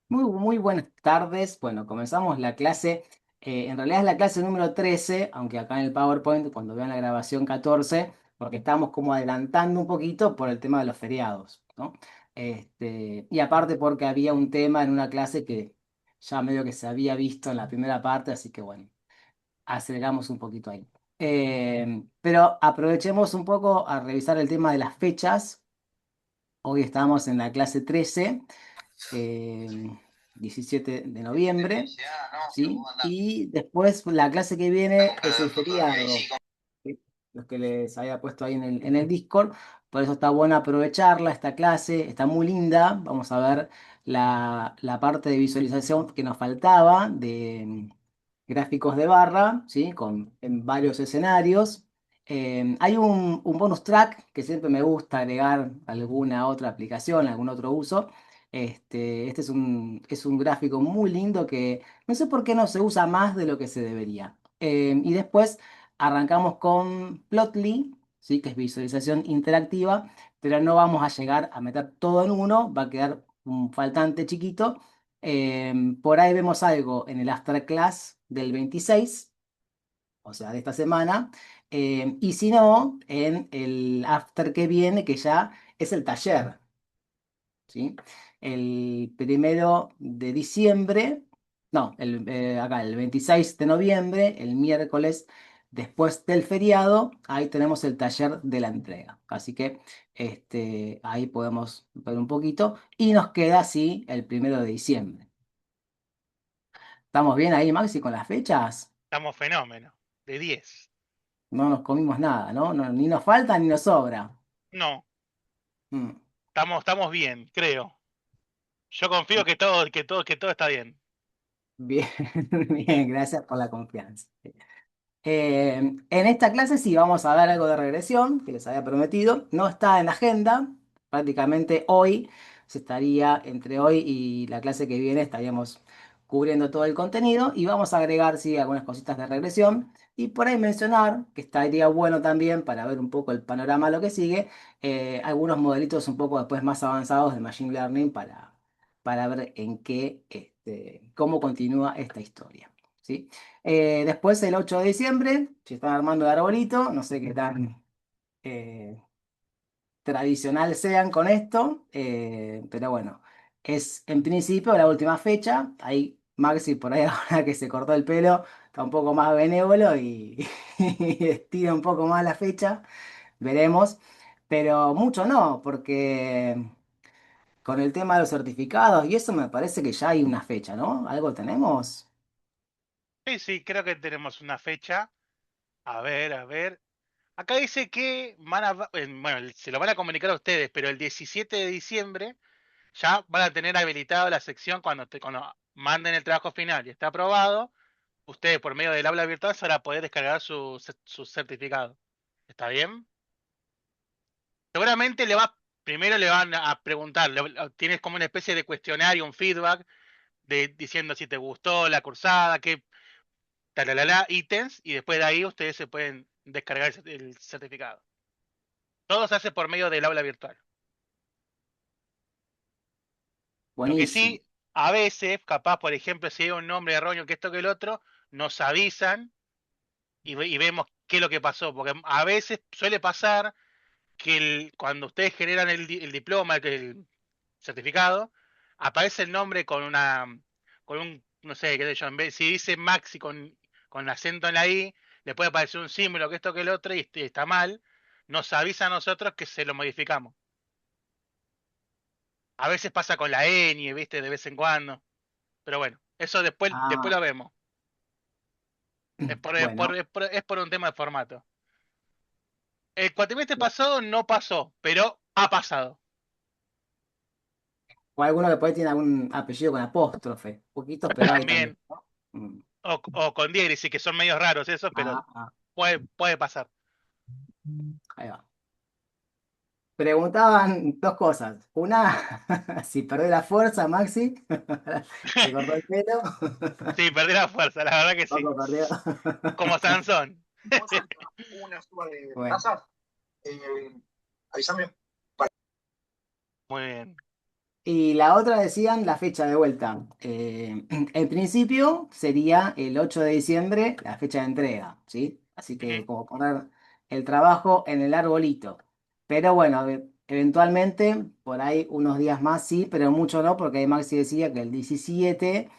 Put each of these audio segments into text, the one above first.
Muy buenas tardes. Bueno, comenzamos la clase. En realidad es la clase número 13, aunque acá en el PowerPoint, cuando vean la grabación 14, porque estamos como adelantando un poquito por el tema de los feriados, ¿no? Y aparte porque había un tema en una clase que ya medio que se había visto en la primera parte, así que bueno, aceleramos un poquito ahí. Pero aprovechemos un poco a revisar el tema de las fechas. Hoy estamos en la clase 13, eh, 17 de noviembre, ¿sí? Y después la clase que viene es el feriado, ¿sí? Los que les había puesto ahí en el Discord. Por eso está bueno aprovecharla, esta clase, está muy linda. Vamos a ver la parte de visualización que nos faltaba de gráficos de barra, ¿sí? En varios escenarios. Hay un bonus track que siempre me gusta agregar alguna otra aplicación, algún otro uso. Este es un gráfico muy lindo que no sé por qué no se usa más de lo que se debería. Y después arrancamos con Plotly, ¿sí? Que es visualización interactiva, pero no vamos a llegar a meter todo en uno, va a quedar un faltante chiquito. Por ahí vemos algo en el After Class del 26, o sea, de esta semana, y si no, en el After que viene, que ya es el taller. ¿Sí? El 1 de diciembre, no, acá el 26 de noviembre, el miércoles después del feriado, ahí tenemos el taller de la entrega. Así que ahí podemos ver un poquito y nos queda así el 1 de diciembre. ¿Estamos bien ahí, Maxi, con las fechas? Estamos fenómeno. De 10. No nos comimos nada, ¿no? Ni nos falta ni nos sobra. No, Mm. estamos bien, creo. Yo confío que todo está bien. Bien, bien, gracias por la confianza. En esta clase sí vamos a ver algo de regresión que les había prometido. No está en la agenda. Prácticamente hoy se estaría, entre hoy y la clase que viene, estaríamos cubriendo todo el contenido y vamos a agregar, sí, algunas cositas de regresión. Y por ahí mencionar, que estaría bueno también para ver un poco el panorama de lo que sigue, algunos modelitos un poco después más avanzados de Machine Learning para ver en qué, cómo continúa esta historia. ¿Sí? Después, el 8 de diciembre, si están armando el arbolito, no sé qué tan eh, tradicional sean con esto, pero bueno, es en principio la última fecha. Ahí Maxi, por ahí ahora que se cortó el pelo, está un poco más benévolo y, y estira un poco más la fecha, veremos. Pero mucho no, porque con el tema de los certificados y eso me parece que ya hay una fecha, ¿no? ¿Algo tenemos? Sí, sí, creo que tenemos una fecha. A ver, a ver. Acá dice que bueno, se lo van a comunicar a ustedes, pero el 17 de diciembre ya van a tener habilitado la sección cuando manden el trabajo final y está aprobado. Ustedes por medio del aula virtual se van a poder descargar su certificado. ¿Está bien? Seguramente primero le van a preguntar, tienes como una especie de cuestionario, un feedback, diciendo si te gustó la cursada, qué talalala, ítems, y después de ahí ustedes se pueden descargar el certificado. Todo se hace por medio del aula virtual. Lo que Buenísimo. sí, a veces, capaz, por ejemplo, si hay un nombre erróneo, que esto que el otro, nos avisan y vemos qué es lo que pasó, porque a veces suele pasar que cuando ustedes generan el diploma, el certificado, aparece el nombre con un, no sé, qué sé yo, si dice Maxi con acento en la I, le puede aparecer un símbolo que esto que el otro y está mal, nos avisa a nosotros que se lo modificamos. A veces pasa con la ñ, viste, de vez en cuando, pero bueno, eso después Ah, lo vemos. bueno. Es por un tema de formato. El cuatrimestre pasado no pasó, pero ha pasado. O alguno que por ahí tiene algún apellido con apóstrofe. Poquitos, pero hay también, También, ¿no? Mm. o con diéresis, que son medios raros esos, pero Ah, ah, puede pasar. ahí va. Preguntaban dos cosas. Una, si perdés la fuerza, Maxi. Se cortó el pelo. Sí, perdí la fuerza, la verdad que sí. Poco perdió. Como Sansón. Bueno, Muy bien. Y la otra decían la fecha de vuelta. En principio sería el 8 de diciembre la fecha de entrega, ¿sí? Así que Ujú. como poner el trabajo en el arbolito. Pero bueno, eventualmente por ahí unos días más sí, pero mucho no, porque ahí Maxi decía que el 17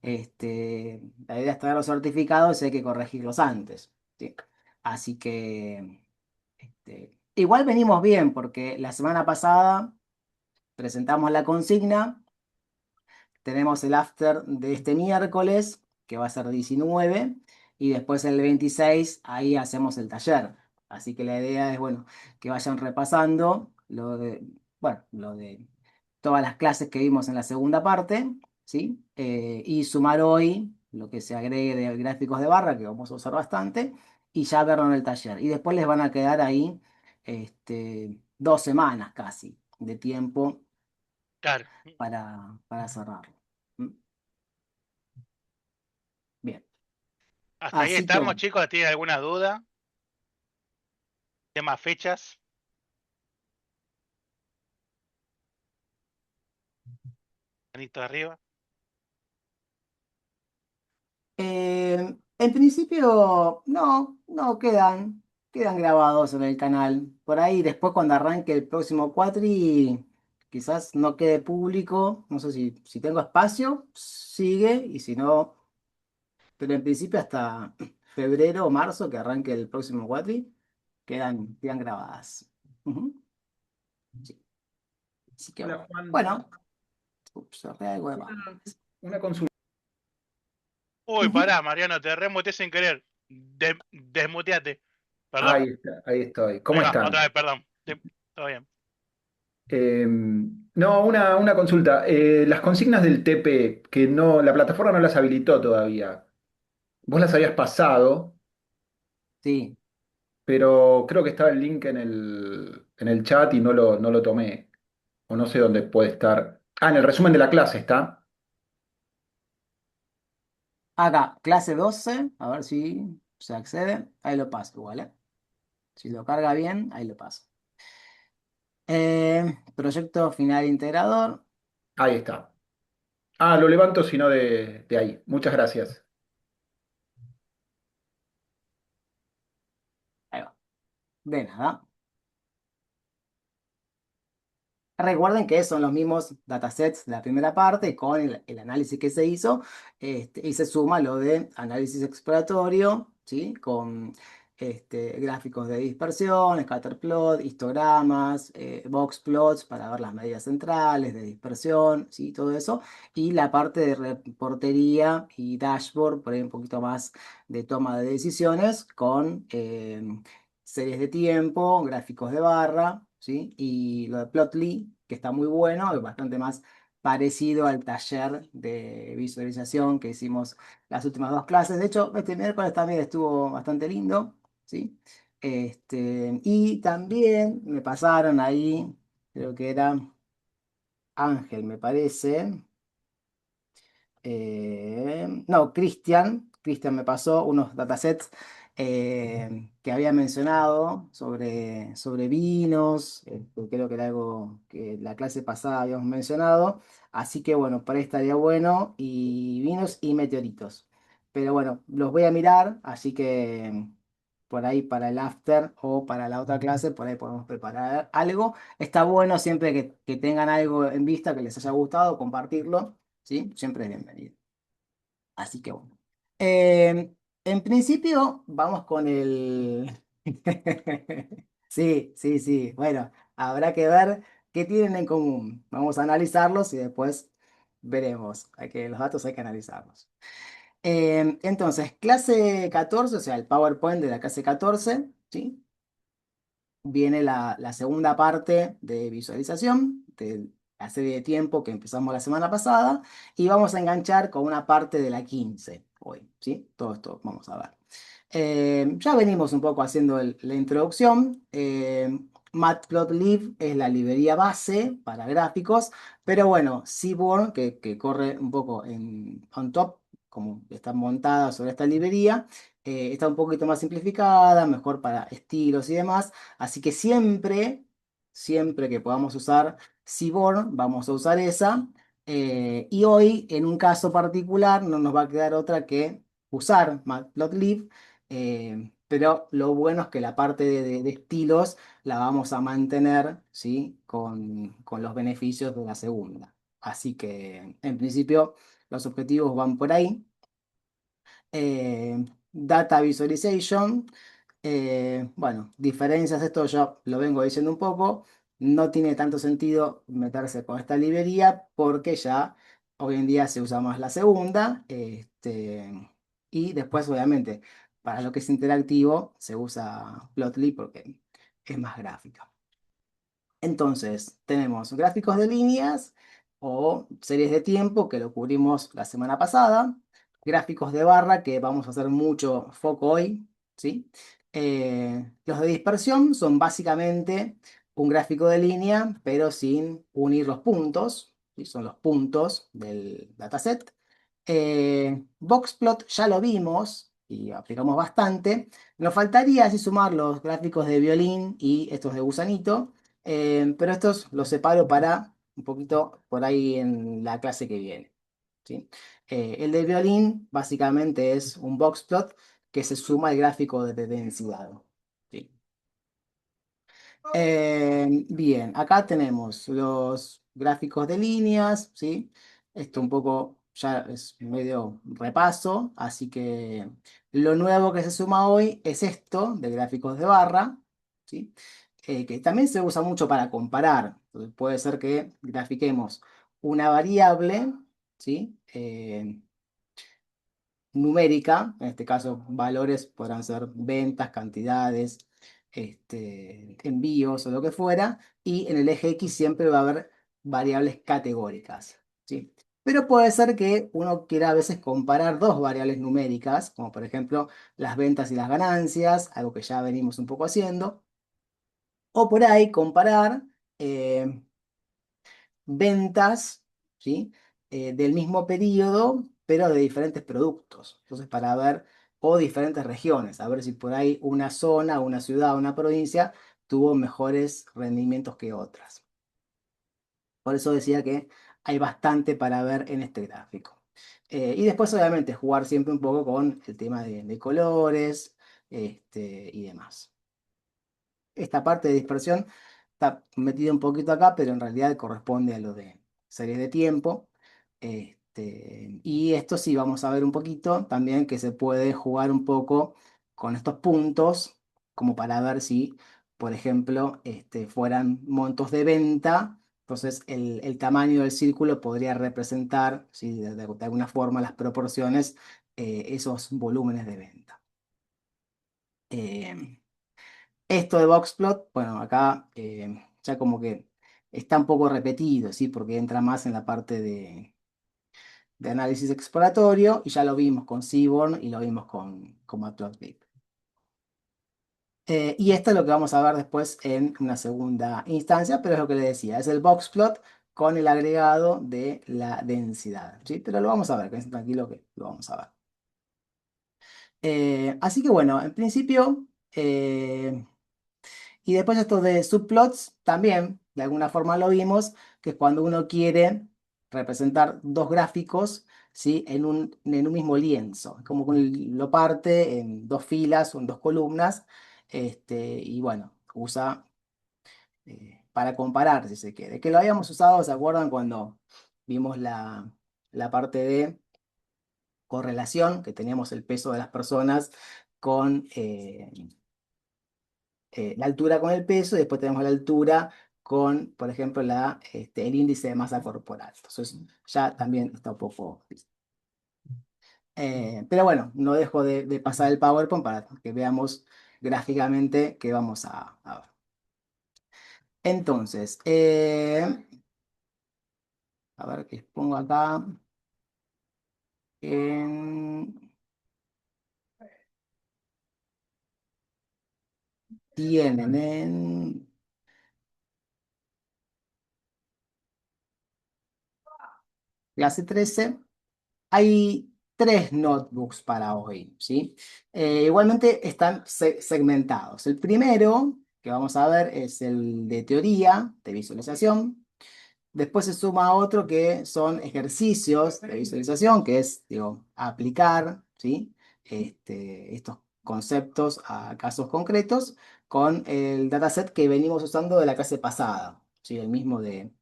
la idea es tener los certificados y hay que corregirlos antes, ¿sí? Así que igual venimos bien, porque la semana pasada presentamos la consigna. Tenemos el after de este miércoles, que va a ser 19, y después el 26, ahí hacemos el taller. Así que la idea es, bueno, que vayan repasando lo de todas las clases que vimos en la segunda parte, ¿sí? Y sumar hoy lo que se agregue de gráficos de barra, que vamos a usar bastante, y ya verlo en el taller. Y después les van a quedar ahí 2 semanas casi de tiempo Claro. para cerrarlo. ¿Mm? Bien. Hasta ahí Así que estamos, bueno. chicos. ¿Tienen alguna duda? ¿Temas, fechas? Manito arriba. En principio, no quedan grabados en el canal. Por ahí después cuando arranque el próximo cuatri, quizás no quede público. No sé si tengo espacio, sigue, y si no, pero en principio hasta febrero o marzo que arranque el próximo cuatri, quedan grabadas. Ujú, sí. Así que Hola bueno. Juan, Bueno, cerré algo de más. una consulta. Uy, Ujú. pará, Mariano, te remuteé sin querer. Desmuteate. Perdón. Ahí estoy. Ahí ¿Cómo va, otra están? vez, perdón. Todo bien. No, una consulta. Las consignas del TP, que no, la plataforma no las habilitó todavía. Vos las habías pasado, Sí. pero creo que estaba el link en el chat y no lo tomé. O no sé dónde puede estar. Ah, en el resumen de la clase está. Acá, clase 12, a ver si se accede. Ahí lo paso igual, ¿eh? Si lo carga bien, ahí lo paso. Proyecto final integrador. Ahí está. Ah, lo levanto, sino de ahí. Muchas gracias. Ahí va. De nada. Recuerden que son los mismos datasets de la primera parte con el análisis que se hizo, y se suma lo de análisis exploratorio, ¿sí? Con gráficos de dispersión, scatterplot, histogramas, box plots para ver las medidas centrales de dispersión, ¿sí? Todo eso. Y la parte de reportería y dashboard, por ahí un poquito más de toma de decisiones con series de tiempo, gráficos de barra, ¿sí? Y lo de Plotly, que está muy bueno, es bastante más parecido al taller de visualización que hicimos las últimas 2 clases. De hecho, este miércoles también estuvo bastante lindo, ¿sí? Y también me pasaron ahí, creo que era Ángel, me parece. No, Cristian me pasó unos datasets que había mencionado sobre vinos, creo que era algo que la clase pasada habíamos mencionado, así que bueno, por ahí estaría bueno, y vinos y meteoritos. Pero bueno, los voy a mirar, así que por ahí para el after o para la otra clase, por ahí podemos preparar algo. Está bueno siempre que tengan algo en vista que les haya gustado, compartirlo. ¿Sí? Siempre es bienvenido. Así que bueno. En principio, vamos con el... Sí, sí, sí. Bueno, habrá que ver qué tienen en común. Vamos a analizarlos y después veremos. Los datos hay que analizarlos. Entonces, clase 14, o sea, el PowerPoint de la clase 14, ¿sí? Viene la segunda parte de visualización de la serie de tiempo que empezamos la semana pasada, y vamos a enganchar con una parte de la 15 hoy, ¿sí? Todo esto vamos a ver. Ya venimos un poco haciendo la introducción. Matplotlib es la librería base para gráficos, pero bueno, Seaborn, que corre un poco on top, como está montada sobre esta librería, está un poquito más simplificada, mejor para estilos y demás. Así que siempre, siempre que podamos usar Seaborn, vamos a usar esa. Y hoy, en un caso particular, no nos va a quedar otra que usar Matplotlib. Pero lo bueno es que la parte de estilos la vamos a mantener, ¿sí? Con los beneficios de la segunda. Así que, en principio, los objetivos van por ahí. Data Visualization. Bueno, diferencias, esto yo lo vengo diciendo un poco, no tiene tanto sentido meterse con esta librería porque ya hoy en día se usa más la segunda, y después obviamente para lo que es interactivo se usa Plotly porque es más gráfica. Entonces, tenemos gráficos de líneas o series de tiempo que lo cubrimos la semana pasada, gráficos de barra que vamos a hacer mucho foco hoy, ¿sí? Los de dispersión son básicamente un gráfico de línea, pero sin unir los puntos, ¿sí? Son los puntos del dataset. Boxplot ya lo vimos y aplicamos bastante. Nos faltaría así sumar los gráficos de violín y estos de gusanito. Pero estos los separo para un poquito por ahí en la clase que viene, ¿sí? El de violín básicamente es un box plot que se suma al gráfico de densidad, ¿sí? Bien, acá tenemos los gráficos de líneas, ¿sí? Esto un poco ya es medio repaso, así que lo nuevo que se suma hoy es esto de gráficos de barra, ¿sí? Que también se usa mucho para comparar. Entonces puede ser que grafiquemos una variable, ¿sí? Numérica, en este caso valores podrán ser ventas, cantidades, envíos o lo que fuera, y en el eje X siempre va a haber variables categóricas, ¿sí? Pero puede ser que uno quiera a veces comparar dos variables numéricas, como por ejemplo las ventas y las ganancias, algo que ya venimos un poco haciendo, o por ahí comparar eh, ventas, ¿sí? Del mismo periodo, pero de diferentes productos. Entonces, para ver, o diferentes regiones, a ver si por ahí una zona, una ciudad, una provincia tuvo mejores rendimientos que otras. Por eso decía que hay bastante para ver en este gráfico. Y después, obviamente, jugar siempre un poco con el tema de colores, y demás. Esta parte de dispersión está metida un poquito acá, pero en realidad corresponde a lo de series de tiempo. Y esto sí, vamos a ver un poquito también que se puede jugar un poco con estos puntos, como para ver si, por ejemplo, fueran montos de venta. Entonces, el tamaño del círculo podría representar, ¿sí? De alguna forma, las proporciones, esos volúmenes de venta. Eh, Esto de Boxplot, bueno, acá ya como que está un poco repetido, ¿sí? Porque entra más en la parte de análisis exploratorio y ya lo vimos con Seaborn y lo vimos con Matplotlib. Y esto es lo que vamos a ver después en una segunda instancia, pero es lo que les decía, es el Boxplot con el agregado de la densidad, ¿sí? Pero lo vamos a ver, quédense tranquilo que lo vamos a ver. Así que bueno, en principio... y después esto de subplots también, de alguna forma lo vimos, que es cuando uno quiere representar dos gráficos, ¿sí? En un mismo lienzo. Como que lo parte en dos filas o en dos columnas. Y bueno, usa para comparar, si se quiere. Que lo habíamos usado, ¿se acuerdan cuando vimos la parte de correlación, que teníamos el peso de las personas con la altura con el peso, y después tenemos la altura con, por ejemplo, el índice de masa corporal? Entonces ya también está un poco... pero bueno, no dejo de pasar el PowerPoint para que veamos gráficamente qué vamos a ver. Entonces, a ver qué pongo acá. En- Tienen en clase 13. Hay tres notebooks para hoy, ¿sí? Igualmente están segmentados. El primero que vamos a ver es el de teoría, de visualización. Después se suma otro que son ejercicios de visualización, que es, digo, aplicar, ¿sí? Estos conceptos a casos concretos con el dataset que venimos usando de la clase pasada, ¿sí? El mismo de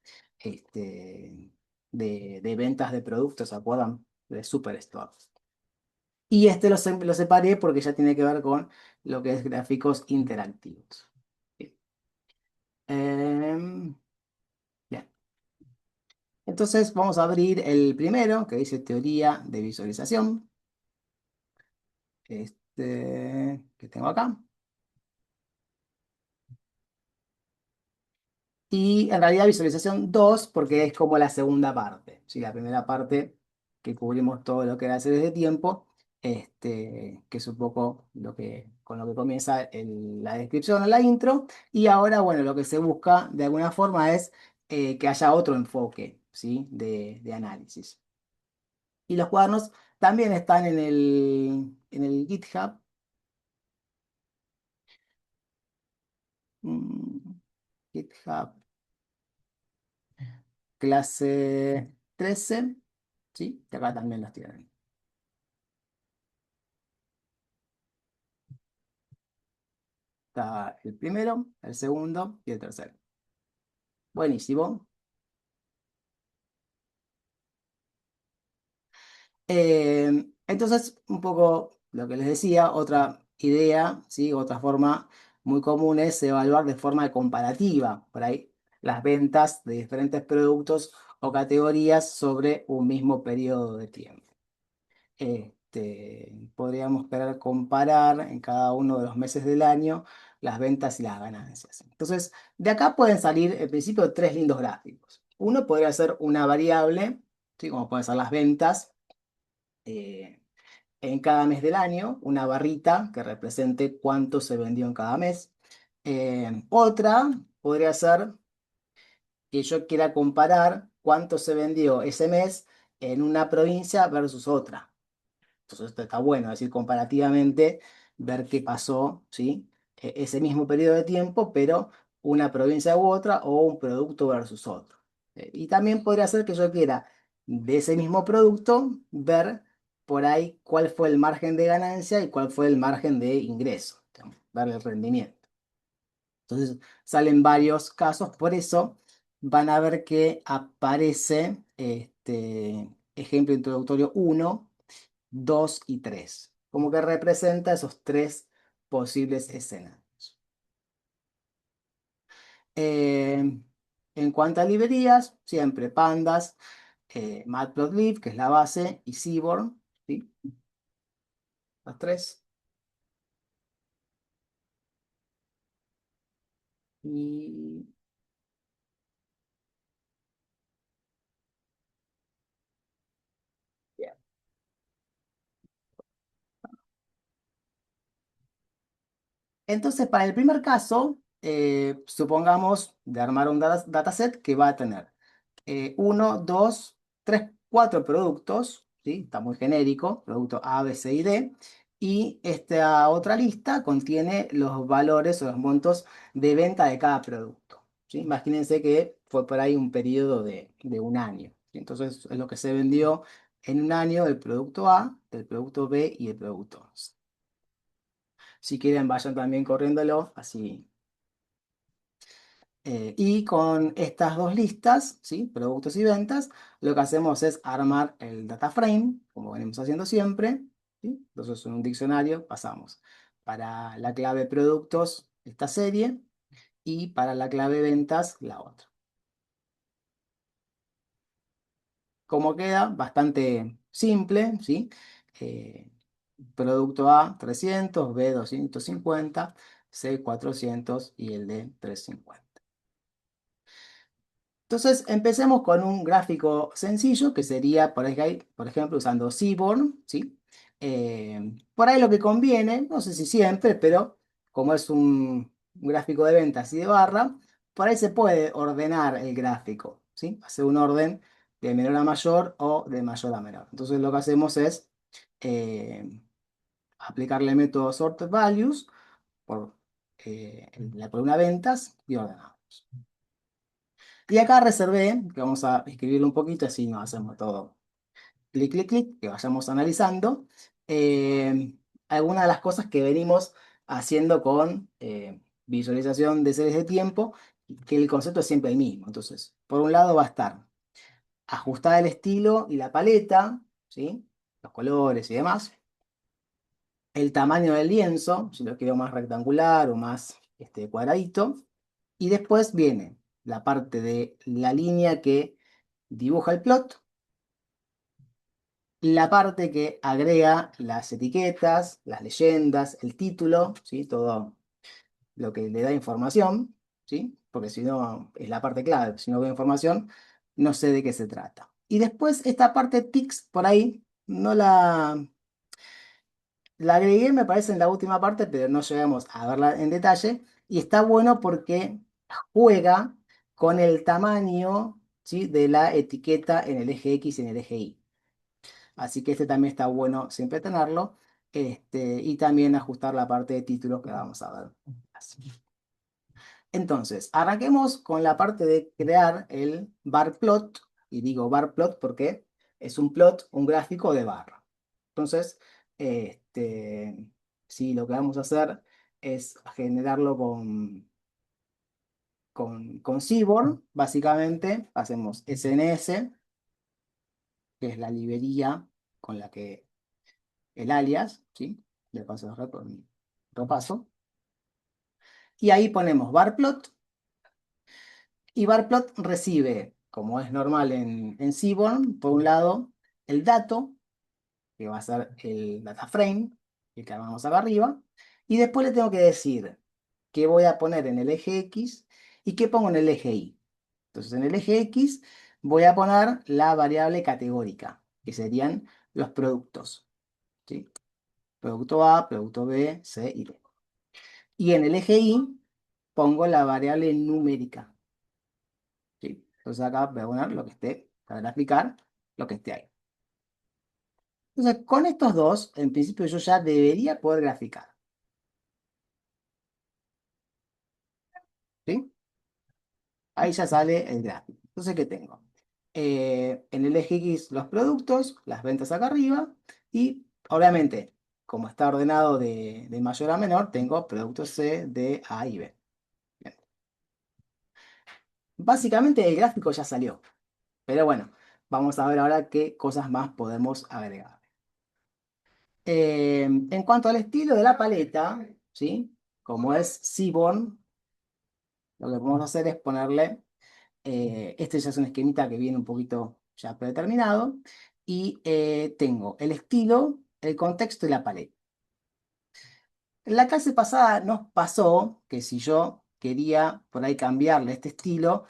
ventas de productos, ¿se acuerdan? De Superstore. Y lo separé porque ya tiene que ver con lo que es gráficos interactivos. Bien. Em, bien. Entonces vamos a abrir el primero, que dice teoría de visualización. Que tengo acá. Y en realidad visualización 2 porque es como la segunda parte. ¿Sí? La primera parte que cubrimos todo lo que era series de tiempo, que es un poco con lo que comienza la descripción o la intro. Y ahora, bueno, lo que se busca de alguna forma es que haya otro enfoque, ¿sí? de análisis. Y los cuadernos también están en el GitHub. Mm, GitHub, clase 13, ¿sí? Y acá también los tienen. Está el primero, el segundo y el tercero. Buenísimo. Entonces, un poco lo que les decía, otra idea, ¿sí? Otra forma muy común es evaluar de forma comparativa, por ahí, las ventas de diferentes productos o categorías sobre un mismo periodo de tiempo. Podríamos querer comparar en cada uno de los meses del año las ventas y las ganancias. Entonces, de acá pueden salir en principio tres lindos gráficos. Uno podría ser una variable, ¿sí? Como pueden ser las ventas eh, en cada mes del año, una barrita que represente cuánto se vendió en cada mes. Otra podría ser que yo quiera comparar cuánto se vendió ese mes en una provincia versus otra. Entonces esto está bueno, es decir, comparativamente, ver qué pasó, ¿sí? Ese mismo periodo de tiempo, pero una provincia u otra o un producto versus otro. Y también podría ser que yo quiera de ese mismo producto ver por ahí cuál fue el margen de ganancia y cuál fue el margen de ingreso, digamos, ver el rendimiento. Entonces salen varios casos, por eso van a ver que aparece ejemplo introductorio 1, 2 y 3, como que representa esos tres posibles escenarios. Eh, en cuanto a librerías, siempre Pandas, Matplotlib, que es la base, y Seaborn, ¿sí? Las tres. Y bien. Entonces, para el primer caso, supongamos de armar un dataset que va a tener uno, dos, tres, cuatro productos, ¿sí? Está muy genérico, producto A, B, C y D. Y esta otra lista contiene los valores o los montos de venta de cada producto, ¿sí? Imagínense que fue por ahí un periodo de un año, ¿sí? Entonces, es lo que se vendió en un año del producto A, del producto B y del producto C. Si quieren, vayan también corriéndolo, así. Y con estas dos listas, ¿sí? Productos y ventas, lo que hacemos es armar el data frame, como venimos haciendo siempre, ¿sí? Entonces, en un diccionario pasamos para la clave productos esta serie y para la clave ventas la otra. Como queda, bastante simple, ¿sí? Eh, Producto A 300, B 250, C 400 y el D 350. Entonces, empecemos con un gráfico sencillo que sería, por ejemplo, usando Seaborn, ¿sí? Por ahí lo que conviene, no sé si siempre, pero como es un gráfico de ventas y de barra, por ahí se puede ordenar el gráfico, ¿sí? Hacer un orden de menor a mayor o de mayor a menor. Entonces, lo que hacemos es eh, aplicarle el método sorted values por en la columna ventas y ordenamos. Y acá reservé, que vamos a escribirlo un poquito, así nos hacemos todo clic, clic, clic, que vayamos analizando. Algunas de las cosas que venimos haciendo con visualización de series de tiempo, que el concepto es siempre el mismo. Entonces, por un lado va a estar ajustar el estilo y la paleta, ¿sí? Los colores y demás. El tamaño del lienzo, si lo quiero más rectangular o más cuadradito. Y después viene la parte de la línea que dibuja el plot, la parte que agrega las etiquetas, las leyendas, el título, ¿sí? Todo lo que le da información, ¿sí? Porque si no, es la parte clave. Si no veo información, no sé de qué se trata. Y después esta parte tics por ahí, no la agregué, me parece, en la última parte, pero no llegamos a verla en detalle. Y está bueno porque juega con el tamaño, ¿sí? De la etiqueta en el eje X y en el eje Y. Así que este también está bueno siempre tenerlo. Y también ajustar la parte de títulos que vamos a ver. Así. Entonces, arranquemos con la parte de crear el bar plot. Y digo bar plot porque es un plot, un gráfico de barra. Entonces, sí, lo que vamos a hacer es generarlo con Seaborn. Básicamente, hacemos SNS, que es la librería con la que el alias, ¿sí? Le paso el repaso. Y ahí ponemos barplot. Y barplot recibe, como es normal en Seaborn, por un lado, el dato, que va a ser el data frame, el que vamos acá arriba. Y después le tengo que decir qué voy a poner en el eje X y qué pongo en el eje Y. Entonces, en el eje X voy a poner la variable categórica, que serían los productos, ¿sí? Producto A, producto B, C y D. Y en el eje Y pongo la variable numérica, ¿sí? Entonces acá voy a poner lo que esté, para graficar lo que esté ahí. Entonces, con estos dos, en principio yo ya debería poder graficar, ¿sí? Ahí ya sale el gráfico. Entonces, ¿qué tengo? En el eje X los productos, las ventas acá arriba y obviamente, como está ordenado de mayor a menor, tengo productos C, D, A y B. Bien. Básicamente el gráfico ya salió, pero bueno, vamos a ver ahora qué cosas más podemos agregar. En cuanto al estilo de la paleta, ¿sí? Como es Seaborn, lo que podemos hacer es ponerle, este ya es un esquemita que viene un poquito ya predeterminado, y tengo el estilo, el contexto y la paleta. En la clase pasada nos pasó que si yo quería por ahí cambiarle este estilo,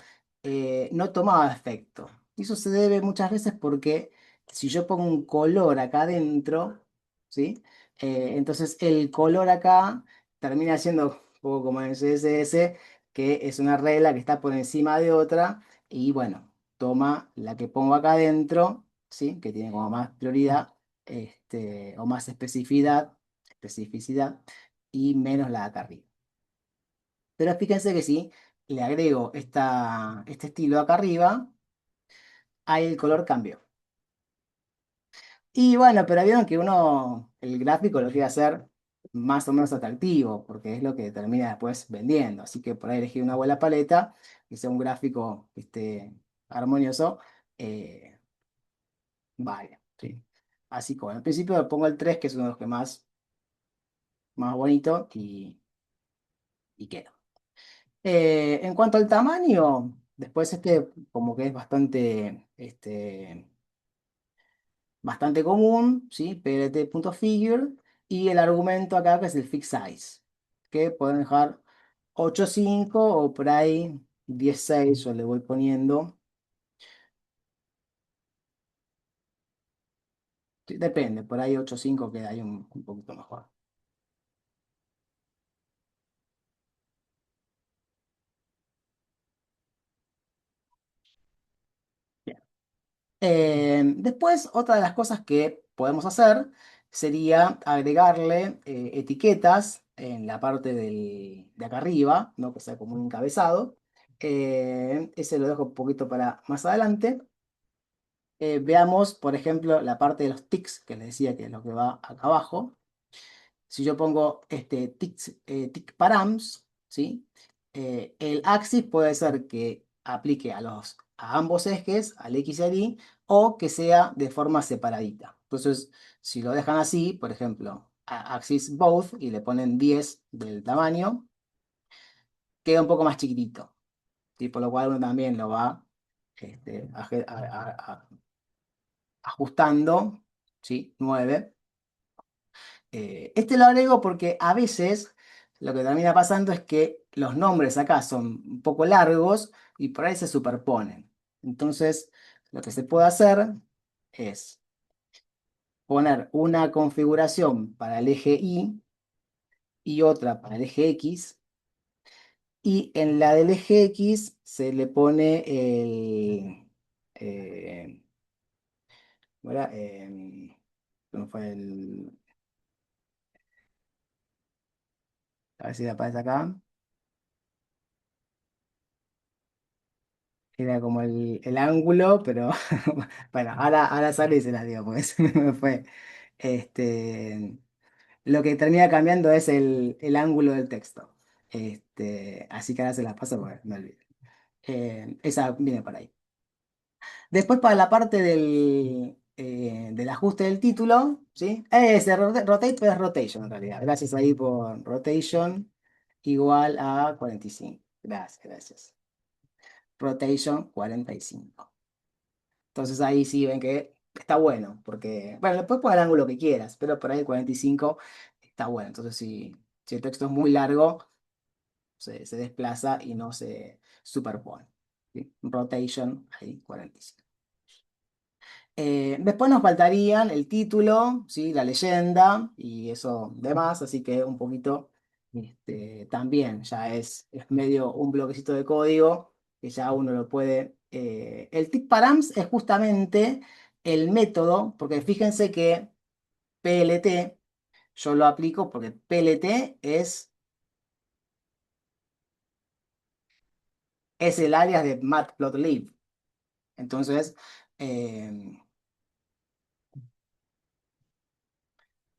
no tomaba efecto. Y eso se debe muchas veces porque si yo pongo un color acá adentro, ¿sí? Entonces el color acá termina siendo un poco como en el CSS, que es una regla que está por encima de otra, y bueno, toma la que pongo acá adentro, ¿sí? Que tiene como más prioridad, o más especificidad y menos la de acá arriba. Pero fíjense que si le agrego este estilo acá arriba, ahí el color cambió. Y bueno, pero vieron que uno, el gráfico lo quiere hacer más o menos atractivo, porque es lo que termina después vendiendo. Así que por ahí elegir una buena paleta, que sea un gráfico que esté armonioso, vale, sí. Así que bueno, al principio le pongo el 3 que es uno de los que más bonito, y queda. En cuanto al tamaño, después como que es bastante común, ¿sí? PLT.figure y el argumento acá que es el fix size, que pueden dejar 8.5 o por ahí 16 yo le voy poniendo. Sí, depende, por ahí 8.5 queda ahí un poquito mejor. Bien. Después, otra de las cosas que podemos hacer sería agregarle etiquetas en la parte de acá arriba, ¿no? Que sea como un encabezado. Ese lo dejo un poquito para más adelante. Veamos, por ejemplo, la parte de los ticks, que les decía que es lo que va acá abajo. Si yo pongo este tick params, ¿sí? El axis puede ser que aplique a ambos ejes, al X y al Y, o que sea de forma separadita. Entonces, si lo dejan así, por ejemplo, axis both, y le ponen 10 del tamaño, queda un poco más chiquitito, ¿sí? Por lo cual uno también lo va ajustando, ¿sí? 9. Este lo agrego porque a veces lo que termina pasando es que los nombres acá son un poco largos y por ahí se superponen. Entonces, lo que se puede hacer es poner una configuración para el eje Y y otra para el eje X. Y en la del eje X se le pone ¿cómo era? ¿Cómo fue a ver si aparece acá. Era como el ángulo, pero bueno, ahora sale y se las digo, porque se me fue. Este, lo que termina cambiando es el ángulo del texto. Así que ahora se las paso porque me olvidé. Esa viene por ahí. Después para la parte del ajuste del título, ¿sí? Ese rotate, pero es rotation en realidad. Gracias ahí por rotation igual a 45. Gracias, gracias. Rotation 45. Entonces ahí sí ven que está bueno, porque, bueno, le puedes poner el ángulo que quieras, pero por ahí el 45 está bueno. Entonces si el texto es muy largo, se desplaza y no se superpone. ¿Sí? Rotation, ahí 45. Después nos faltarían el título, ¿sí? La leyenda y eso demás, así que un poquito también ya es medio un bloquecito de código que ya uno lo puede. El tick params es justamente el método, porque fíjense que PLT yo lo aplico porque PLT es el alias de matplotlib. Entonces, eh,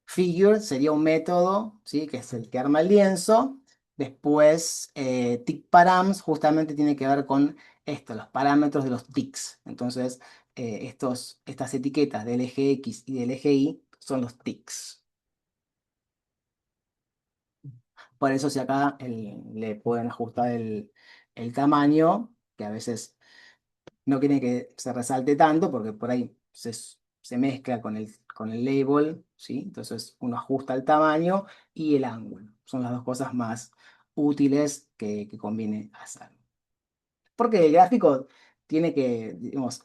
figure sería un método, ¿sí? Que es el que arma el lienzo. Después, tick params justamente tiene que ver con esto, los parámetros de los ticks. Entonces, estas etiquetas del eje X y del eje Y son los ticks. Por eso si acá le pueden ajustar el tamaño, que a veces no quieren que se resalte tanto porque por ahí se mezcla con el label, ¿sí? Entonces uno ajusta el tamaño y el ángulo. Son las dos cosas más útiles que conviene hacer. Porque el gráfico tiene que, digamos,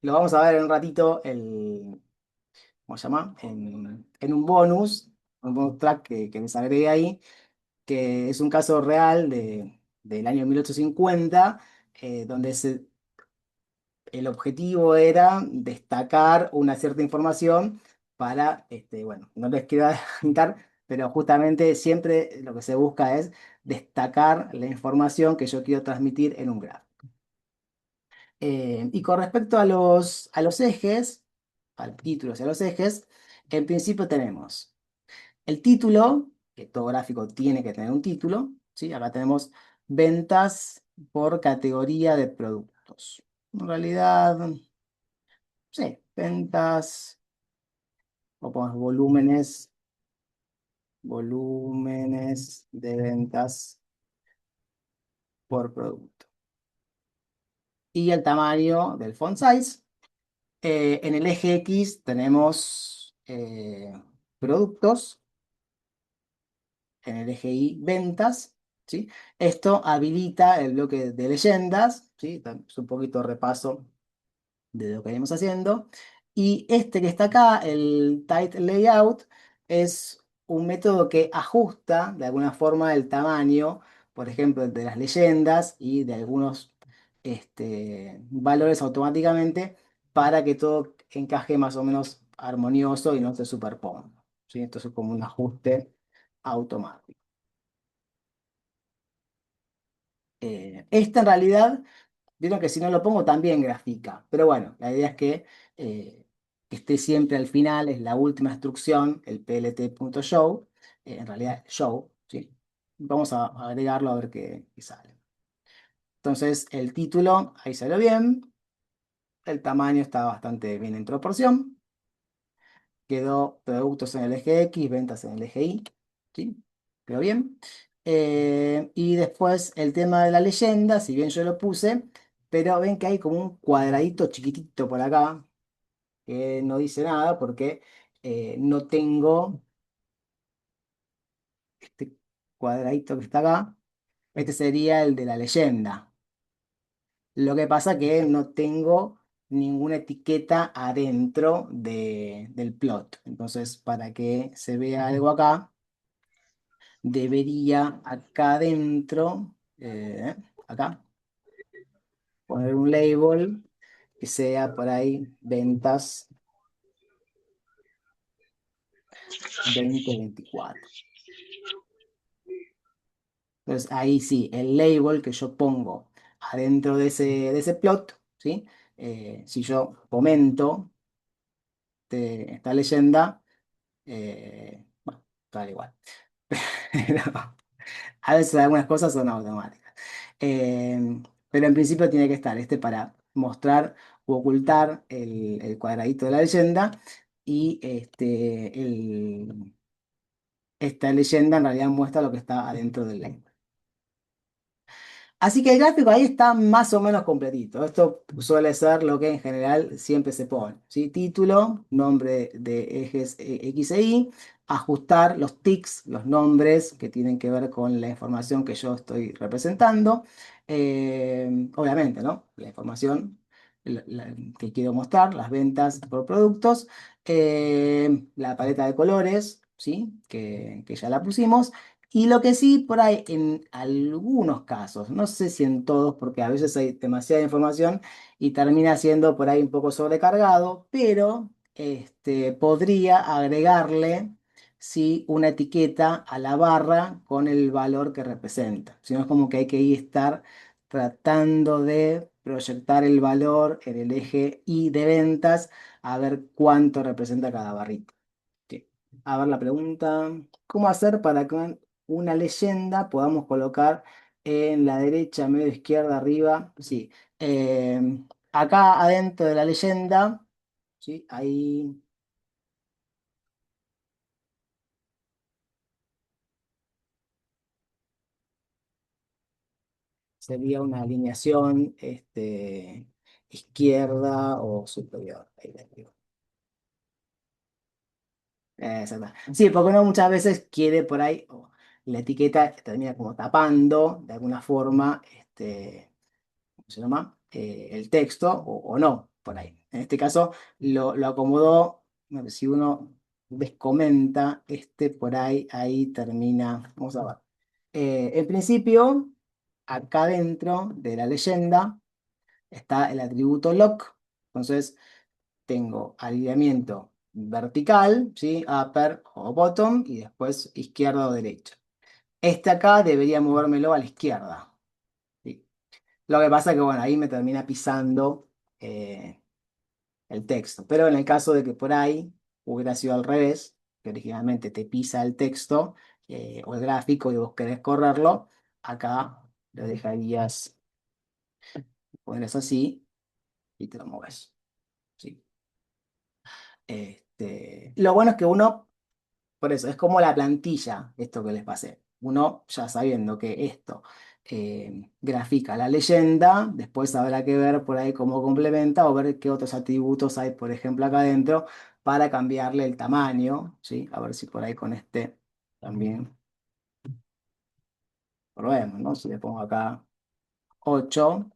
lo vamos a ver en un ratito, ¿cómo se llama? En un bonus track que les agregué ahí, que es un caso real del año 1850, donde el objetivo era destacar una cierta información para, bueno, no les quiero adelantar, pero justamente siempre lo que se busca es destacar la información que yo quiero transmitir en un grafo. Y con respecto a los ejes, al título y a los ejes, en principio tenemos el título, que todo gráfico tiene que tener un título, ¿sí? Acá tenemos ventas por categoría de productos. En realidad, sí, ventas, o ponemos volúmenes de ventas por producto. Y el tamaño del font size. En el eje X tenemos productos, en el eje Y ventas, ¿sí? Esto habilita el bloque de leyendas, ¿sí? Es un poquito de repaso de lo que venimos haciendo. Y este que está acá, el tight layout, es un método que ajusta de alguna forma el tamaño, por ejemplo, de las leyendas y de algunos valores automáticamente para que todo encaje más o menos armonioso y no se superponga, ¿sí? Esto es como un ajuste automático. Esta en realidad, vieron que si no lo pongo también grafica, pero bueno, la idea es eh, que esté siempre al final, es la última instrucción, el plt.show, en realidad show, ¿sí? Vamos a agregarlo a ver qué sale. Entonces el título, ahí salió bien, el tamaño está bastante bien en proporción, quedó productos en el eje X, ventas en el eje Y, ¿sí? Quedó bien. Y después el tema de la leyenda, si bien yo lo puse, pero ven que hay como un cuadradito chiquitito por acá que no dice nada porque no tengo este cuadradito que está acá. Este sería el de la leyenda. Lo que pasa que no tengo ninguna etiqueta adentro del plot. Entonces, para que se vea algo acá, debería acá adentro, acá, poner un label que sea por ahí ventas 2024. Entonces ahí sí, el label que yo pongo adentro de ese plot, ¿sí? Si yo comento esta leyenda, bueno, sale igual. Pero a veces algunas cosas son automáticas. Pero en principio tiene que estar este para mostrar u ocultar el cuadradito de la leyenda y esta leyenda en realidad muestra lo que está adentro del label. Así que el gráfico ahí está más o menos completito. Esto suele ser lo que en general siempre se pone, ¿sí? Título, nombre de ejes X e Y, ajustar los ticks, los nombres que tienen que ver con la información que yo estoy representando. Obviamente, ¿no? La información que quiero mostrar, las ventas por productos, la paleta de colores, ¿sí? Que ya la pusimos. Y lo que sí, por ahí, en algunos casos, no sé si en todos, porque a veces hay demasiada información y termina siendo por ahí un poco sobrecargado, pero podría agregarle, sí, una etiqueta a la barra con el valor que representa. Si no es como que hay que ir estar tratando de proyectar el valor en el eje Y de ventas a ver cuánto representa cada barrita. Sí. A ver la pregunta, ¿cómo hacer para que una leyenda podamos colocar en la derecha, medio izquierda, arriba? Sí. Acá adentro de la leyenda, ¿sí? Ahí sería una alineación izquierda o superior. Ahí la digo. Exacto. Sí, porque uno muchas veces quiere por ahí, o la etiqueta termina como tapando de alguna forma ¿cómo se llama? El texto o no, por ahí. En este caso lo acomodó, bueno, si uno descomenta por ahí, ahí termina, vamos a ver. En principio, acá dentro de la leyenda está el atributo lock, entonces tengo alineamiento vertical, ¿sí? Upper o bottom, y después izquierda o derecha. Acá debería movérmelo a la izquierda. ¿Sí? Lo que pasa es que, bueno, ahí me termina pisando eh, el texto. Pero en el caso de que por ahí hubiera sido al revés, que originalmente te pisa el texto o el gráfico y vos querés correrlo, acá lo dejarías, pones así y te lo mueves. ¿Sí? Lo bueno es que uno, por eso, es como la plantilla, esto que les pasé. Uno ya sabiendo que esto grafica la leyenda, después habrá que ver por ahí cómo complementa o ver qué otros atributos hay, por ejemplo, acá adentro, para cambiarle el tamaño, ¿sí? A ver si por ahí con este también probemos, ¿no? Si le pongo acá 8,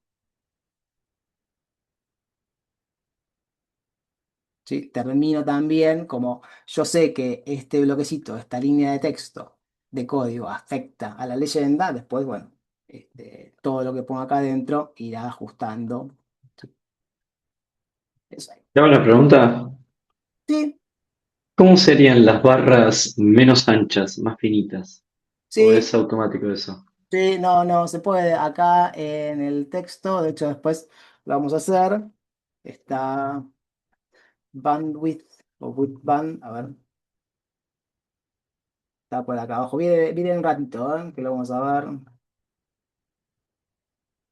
¿sí? Termino también, como yo sé que este bloquecito, esta línea de texto de código afecta a la leyenda, después, bueno, todo lo que pongo acá adentro irá ajustando. ¿Sí? Eso ahí. Te hago una pregunta. Sí, ¿Cómo serían las barras menos anchas, más finitas? ¿O sí, es automático eso? Sí, no, no, se puede. Acá en el texto, de hecho después lo vamos a hacer. Está bandwidth o widthband, a ver, está por acá abajo. Viene un ratito, que lo vamos a ver.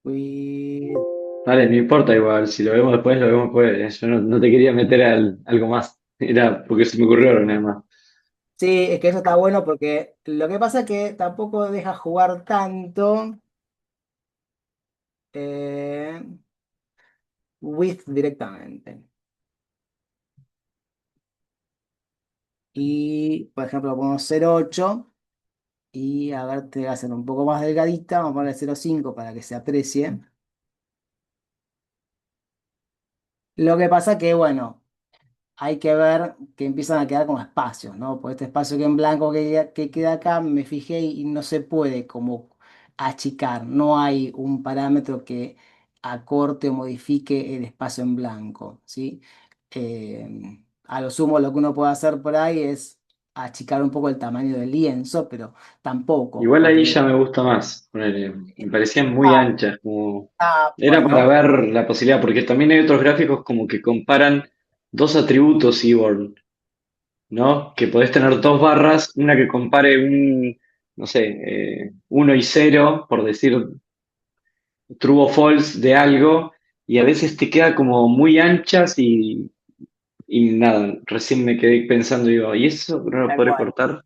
Width. Vale, no importa igual, si lo vemos después, lo vemos después. Yo no te quería meter algo más. Era porque se me ocurrió ahora nada más. Sí, es que eso está bueno porque lo que pasa es que tampoco deja jugar tanto eh, width directamente. Y, por ejemplo, ponemos 0,8 y a ver, te voy a hacer un poco más delgadita. Vamos a poner 0,5 para que se aprecie. Lo que pasa que, bueno, hay que ver que empiezan a quedar como espacios, ¿no? Por este espacio que en blanco que queda acá, me fijé y no se puede como achicar. No hay un parámetro que acorte o modifique el espacio en blanco, ¿sí? A lo sumo lo que uno puede hacer por ahí es achicar un poco el tamaño del lienzo, pero tampoco, Igual ahí porque... ya me gusta más. Ponele. Me parecían muy Ah, anchas, como era para bueno. ver la posibilidad, porque también hay otros gráficos como que comparan dos atributos Seaborn, ¿no? Que podés tener dos barras, una que compare no sé, 1 y cero por decir true o false de algo, y a veces te queda como muy anchas y nada, recién me quedé pensando, digo, ¿y eso no lo Tal podré cual. cortar?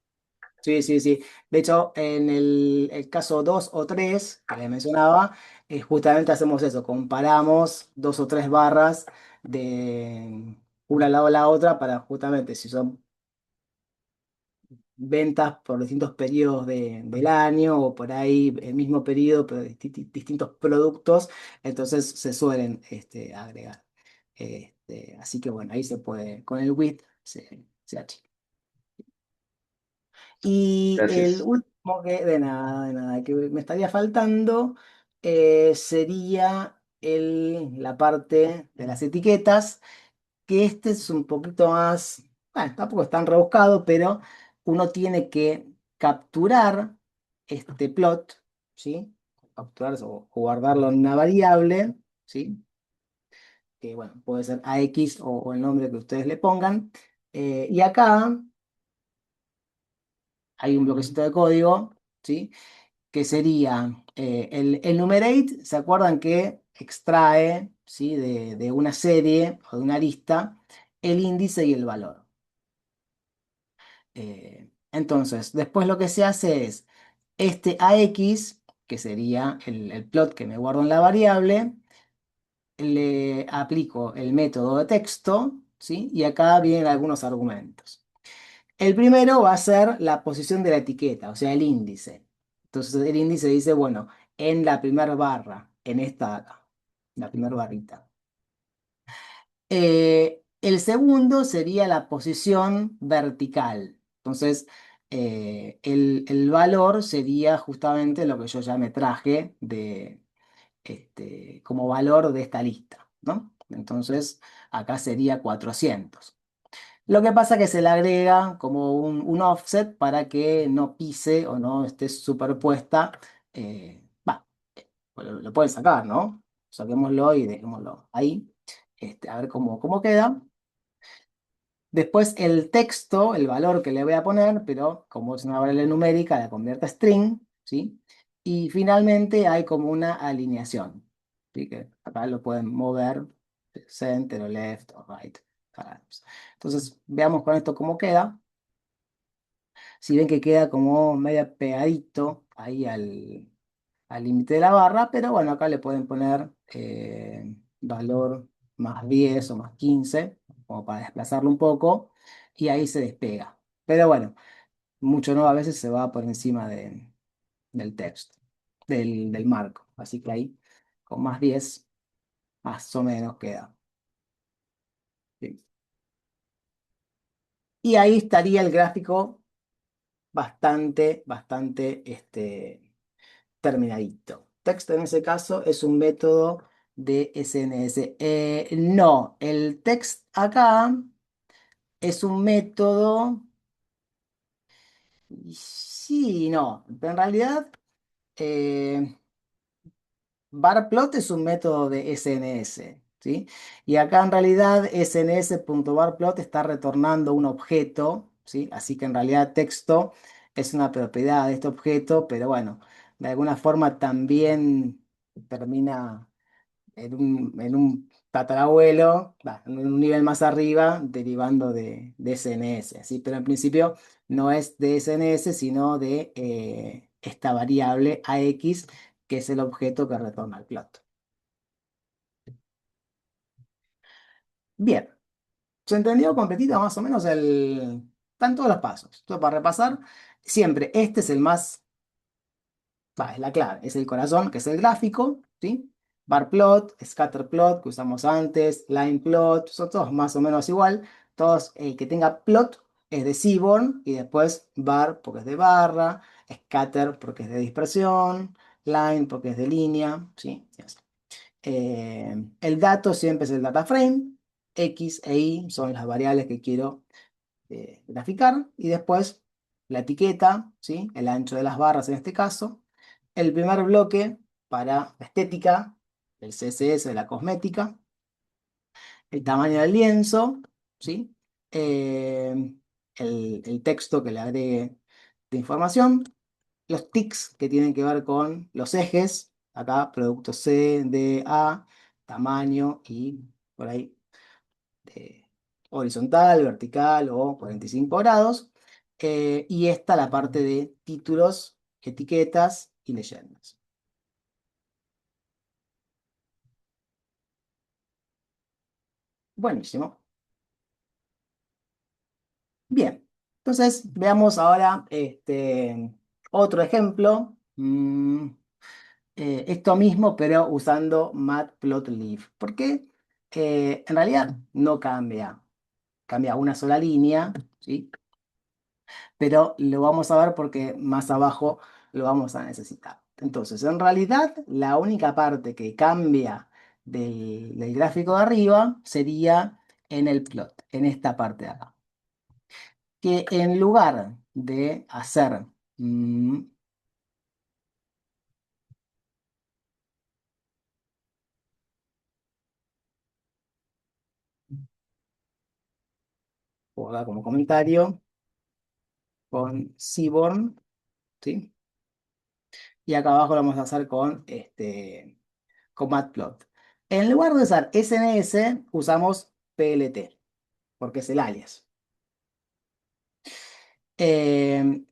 Sí, sí, sí. De hecho, en el caso 2 o 3 que les mencionaba, justamente hacemos eso, comparamos dos o tres barras de una al lado de la otra para justamente si son ventas por distintos periodos del año o por ahí el mismo periodo, pero distintos productos, entonces se suelen agregar. Así que bueno, ahí se puede, con el width se achica. Y el Gracias. último que, de nada, que me estaría faltando sería la parte de las etiquetas, que este es un poquito más, bueno, tampoco es tan rebuscado, pero uno tiene que capturar este plot, ¿sí? Capturar o guardarlo en una variable, ¿sí? Que bueno, puede ser AX o el nombre que ustedes le pongan. Y acá hay un bloquecito de código, ¿sí? Que sería el enumerate, ¿se acuerdan que extrae, ¿sí? de una serie o de una lista el índice y el valor? Entonces, después lo que se hace es este AX, que sería el plot que me guardo en la variable, le aplico el método de texto, ¿sí? Y acá vienen algunos argumentos. El primero va a ser la posición de la etiqueta, o sea, el índice. Entonces el índice dice, bueno, en la primera barra, en esta de acá, la primera barrita. El segundo sería la posición vertical. Entonces, el valor sería justamente lo que yo ya me traje como valor de esta lista, ¿no? Entonces, acá sería 400. Lo que pasa es que se le agrega como un offset para que no pise o no esté superpuesta. Va, lo pueden sacar, ¿no? Saquémoslo y dejémoslo ahí. A ver cómo queda. Después el texto, el valor que le voy a poner, pero como es una variable numérica, la convierte a string, ¿sí? Y finalmente hay como una alineación. Así que acá lo pueden mover, center o left o right. Entonces, veamos con esto cómo queda. Si ven que queda como medio pegadito ahí al límite de la barra, pero bueno, acá le pueden poner valor más 10 o más 15 como para desplazarlo un poco, y ahí se despega. Pero bueno, mucho no, a veces se va por encima del texto, del marco. Así que ahí, con más 10 más o menos queda. Sí. Y ahí estaría el gráfico bastante terminadito. Text en ese caso es un método de SNS. No, el text acá es un método. Sí, no. En realidad. Eh, Barplot es un método de SNS, ¿sí? Y acá en realidad sns.barplot está retornando un objeto, ¿sí? Así que en realidad texto es una propiedad de este objeto, pero bueno, de alguna forma también termina en un tatarabuelo, en un nivel más arriba, derivando de SNS, ¿sí? Pero en principio no es de SNS, sino de esta variable AX, que es el objeto que retorna el plot. Bien, ¿se entendió completito más o menos están todos los pasos? Esto para repasar, siempre este es el más. Es la clave, es el corazón, que es el gráfico, ¿sí? Bar plot, scatter plot, que usamos antes, line plot, son todos más o menos igual. Todos, el que tenga plot es de Seaborn, y después bar porque es de barra, scatter porque es de dispersión, line porque es de línea, ¿sí? Y así. El dato siempre es el data frame, X e Y son las variables que quiero graficar, y después la etiqueta, ¿sí? El ancho de las barras en este caso, el primer bloque para la estética, el CSS de la cosmética, el tamaño del lienzo, ¿sí? Eh, el texto que le agregue de información, los tics que tienen que ver con los ejes, acá producto C, D, A, tamaño y por ahí horizontal, vertical o 45 grados. Y esta la parte de títulos, etiquetas y leyendas. Buenísimo. Bien. Entonces, veamos ahora otro ejemplo. Esto mismo, pero usando Matplotlib. Porque en realidad no cambia. Cambia una sola línea, ¿sí? Pero lo vamos a ver porque más abajo lo vamos a necesitar. Entonces, en realidad, la única parte que cambia del gráfico de arriba sería en el plot, en esta parte de acá. Que en lugar de hacer, o acá como comentario, con Seaborn, ¿sí? Y acá abajo lo vamos a hacer con Matplot. En lugar de usar SNS, usamos PLT, porque es el alias. Eh,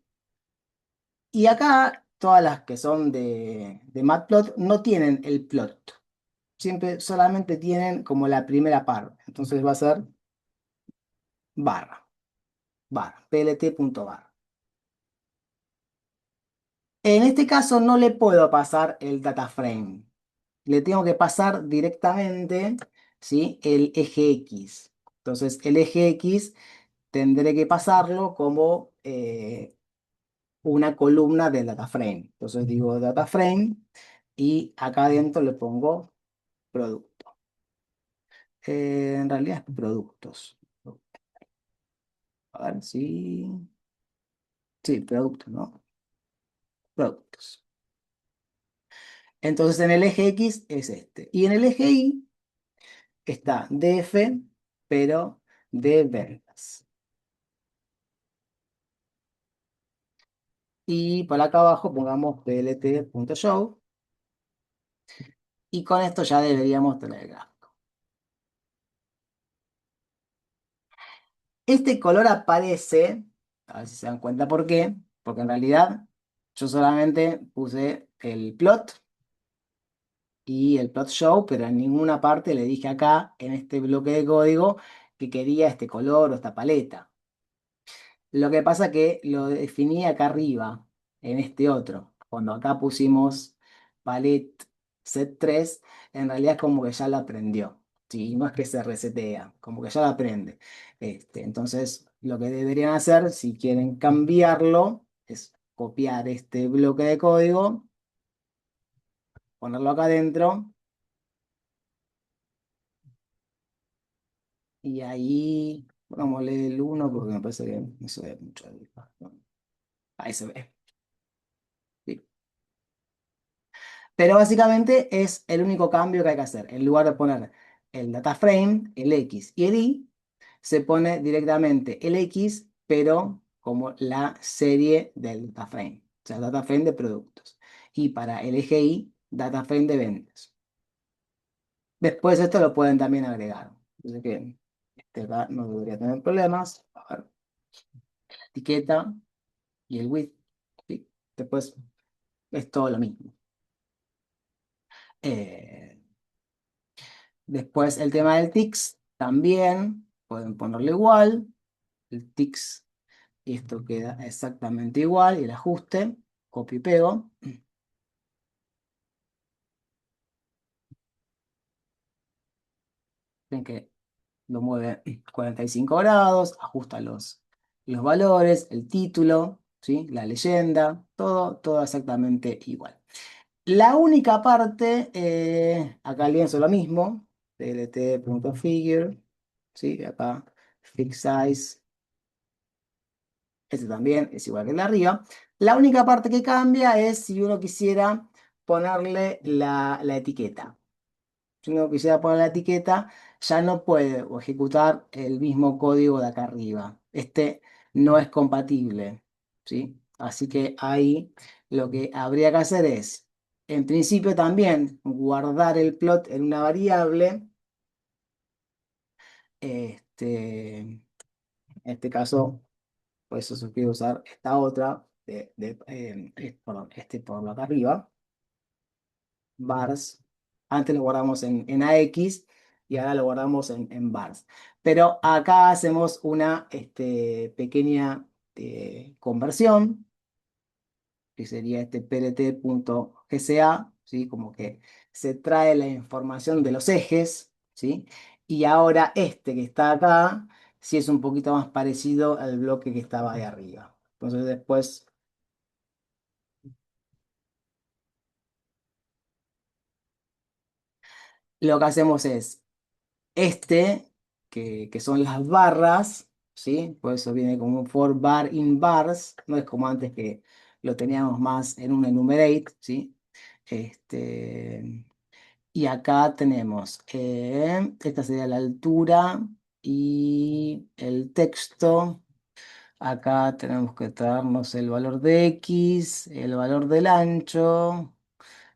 y acá, todas las que son de Matplot no tienen el plot. Siempre solamente tienen como la primera parte. Entonces va a ser barra, barra, plt.barra. En este caso no le puedo pasar el data frame. Le tengo que pasar directamente, ¿sí? El eje X. Entonces el eje X tendré que pasarlo como una columna del data frame. Entonces digo data frame y acá adentro le pongo producto. En realidad es productos. A ver si. Sí, productos, ¿no? Productos. Entonces en el eje X es este. Y en el eje Y está DF, pero de ventas. Y por acá abajo pongamos plt.show. Y con esto ya deberíamos tener el gráfico. Este color aparece, a ver si se dan cuenta por qué, porque en realidad yo solamente puse el plot y el plot show, pero en ninguna parte le dije acá, en este bloque de código, que quería este color o esta paleta. Lo que pasa que lo definí acá arriba, en este otro. Cuando acá pusimos palette set 3, en realidad es como que ya lo aprendió. Sí, no es que se resetea, como que ya lo aprende. Entonces, lo que deberían hacer, si quieren cambiarlo, es copiar este bloque de código, ponerlo acá adentro, y ahí, pongámosle el uno porque me parece que no se ve mucho. Ahí se ve. Sí. Pero básicamente es el único cambio que hay que hacer. En lugar de poner el data frame, el X y el Y, se pone directamente el X, pero como la serie del data frame. O sea, data frame de productos. Y para el eje Y, data frame de ventas. Después esto lo pueden también agregar. Así que este acá no debería tener problemas. A ver, etiqueta y el width. ¿Sí? Después es todo lo mismo. Eh, Después el tema del tics también pueden ponerlo igual. El tics, y esto queda exactamente igual. Y el ajuste, copio y pego. Ven que lo mueve 45 grados, ajusta los valores, el título, ¿sí? La leyenda, todo exactamente igual. La única parte, acá el lienzo lo mismo, tlt.figure, ¿sí? Acá fix size, este también es igual que el de arriba. La única parte que cambia es si uno quisiera ponerle la etiqueta. Si uno quisiera poner la etiqueta, ya no puede o ejecutar el mismo código de acá arriba. Este no es compatible, ¿sí? Así que ahí lo que habría que hacer es, en principio también, guardar el plot en una variable. En este caso, pues eso quiero usar esta otra, perdón, este por lo de acá arriba. Bars. Antes lo guardamos en AX y ahora lo guardamos en bars. Pero acá hacemos una pequeña conversión, que sería este plt.gca, ¿sí? Como que se trae la información de los ejes, ¿sí? Y ahora este que está acá, sí es un poquito más parecido al bloque que estaba ahí arriba. Entonces después lo que hacemos es que son las barras, ¿sí? Por eso viene como un for bar in bars, no es como antes que lo teníamos más en un enumerate, ¿sí? Este, y acá tenemos, esta sería la altura y el texto. Acá tenemos que traernos el valor de X, el valor del ancho.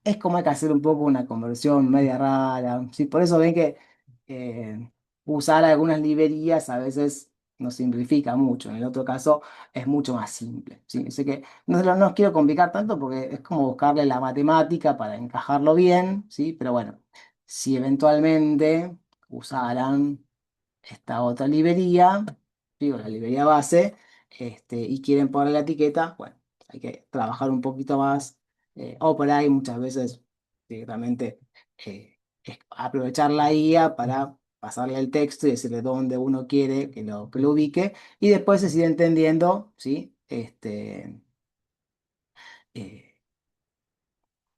Es como hay que hacer un poco una conversión media rara. Sí, por eso ven que usar algunas librerías a veces nos simplifica mucho. En el otro caso es mucho más simple. ¿Sí? Así que no os quiero complicar tanto porque es como buscarle la matemática para encajarlo bien, ¿sí? Pero bueno, si eventualmente usaran esta otra librería, digo, la librería base, y quieren poner la etiqueta, bueno, hay que trabajar un poquito más, o por ahí muchas veces directamente es aprovechar la IA para pasarle el texto y decirle dónde uno quiere que lo ubique, y después se sigue entendiendo, ¿sí? Eh,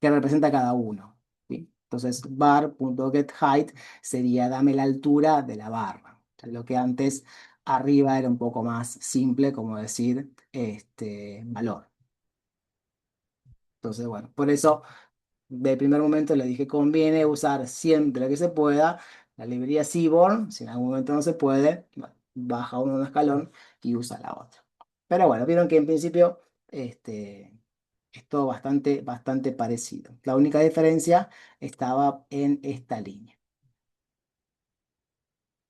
qué representa cada uno, ¿sí? Entonces, bar.getHeight sería dame la altura de la barra. O sea, lo que antes arriba era un poco más simple, como decir valor. Entonces, bueno, por eso de primer momento le dije conviene usar siempre que se pueda la librería Seaborn. Si en algún momento no se puede, bueno, baja uno un escalón y usa la otra. Pero bueno, vieron que en principio es todo bastante parecido. La única diferencia estaba en esta línea.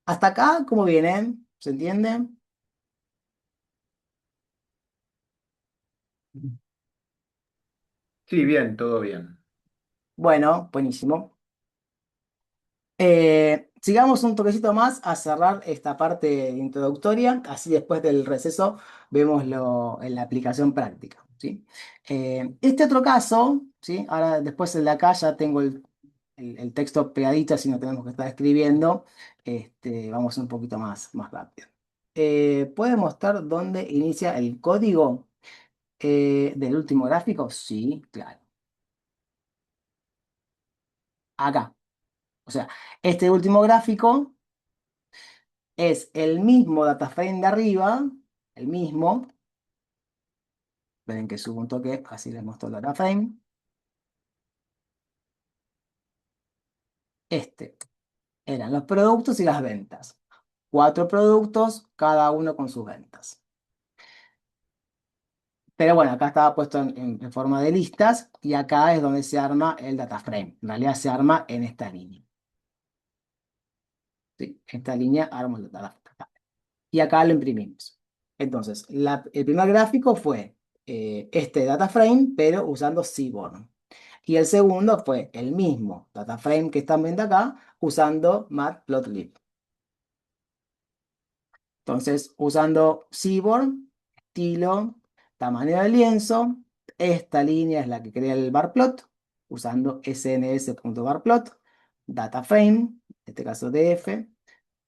Hasta acá, ¿cómo vienen? ¿Se entiende? Sí, bien, todo bien. Bueno, buenísimo. Sigamos un toquecito más a cerrar esta parte introductoria, así después del receso vemos en la aplicación práctica, ¿sí? Este otro caso, ¿sí? Ahora después el de acá ya tengo el texto pegadito, así no tenemos que estar escribiendo, vamos un poquito más rápido. ¿Puede mostrar dónde inicia el código del último gráfico? Sí, claro. Acá. O sea, este último gráfico es el mismo data frame de arriba, el mismo. Ven que subo un toque, así les muestro el data frame. Este eran los productos y las ventas. 4 productos, cada uno con sus ventas. Pero bueno, acá estaba puesto en forma de listas y acá es donde se arma el data frame. En realidad se arma en esta línea. ¿Sí? Esta línea arma el data frame. Y acá lo imprimimos. Entonces, el primer gráfico fue este data frame, pero usando Seaborn. Y el segundo fue el mismo data frame que están viendo acá, usando Matplotlib. Entonces, usando Seaborn, estilo, tamaño del lienzo, esta línea es la que crea el barplot, usando sns.barplot, data frame, en este caso df,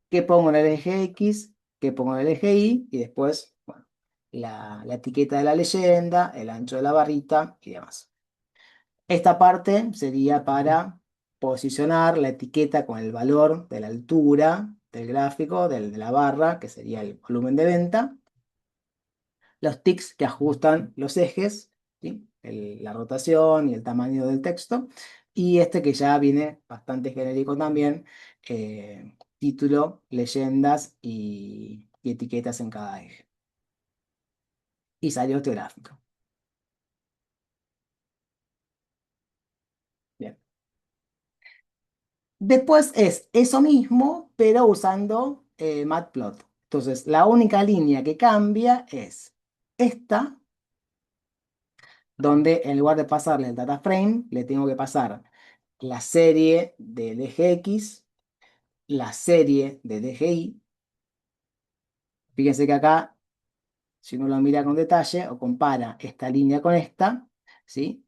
que pongo en el eje X, que pongo en el eje Y, y después, bueno, la etiqueta de la leyenda, el ancho de la barrita y demás. Esta parte sería para posicionar la etiqueta con el valor de la altura del gráfico, de la barra, que sería el volumen de venta. Los ticks que ajustan los ejes, ¿sí? La rotación y el tamaño del texto. Y este que ya viene bastante genérico también, título, leyendas y etiquetas en cada eje. Y salió este gráfico. Bien. Después es eso mismo, pero usando Matplot. Entonces, la única línea que cambia es esta, donde en lugar de pasarle el data frame, le tengo que pasar la serie del eje X, la serie del eje Y. Fíjense que acá, si uno lo mira con detalle o compara esta línea con esta, ¿sí?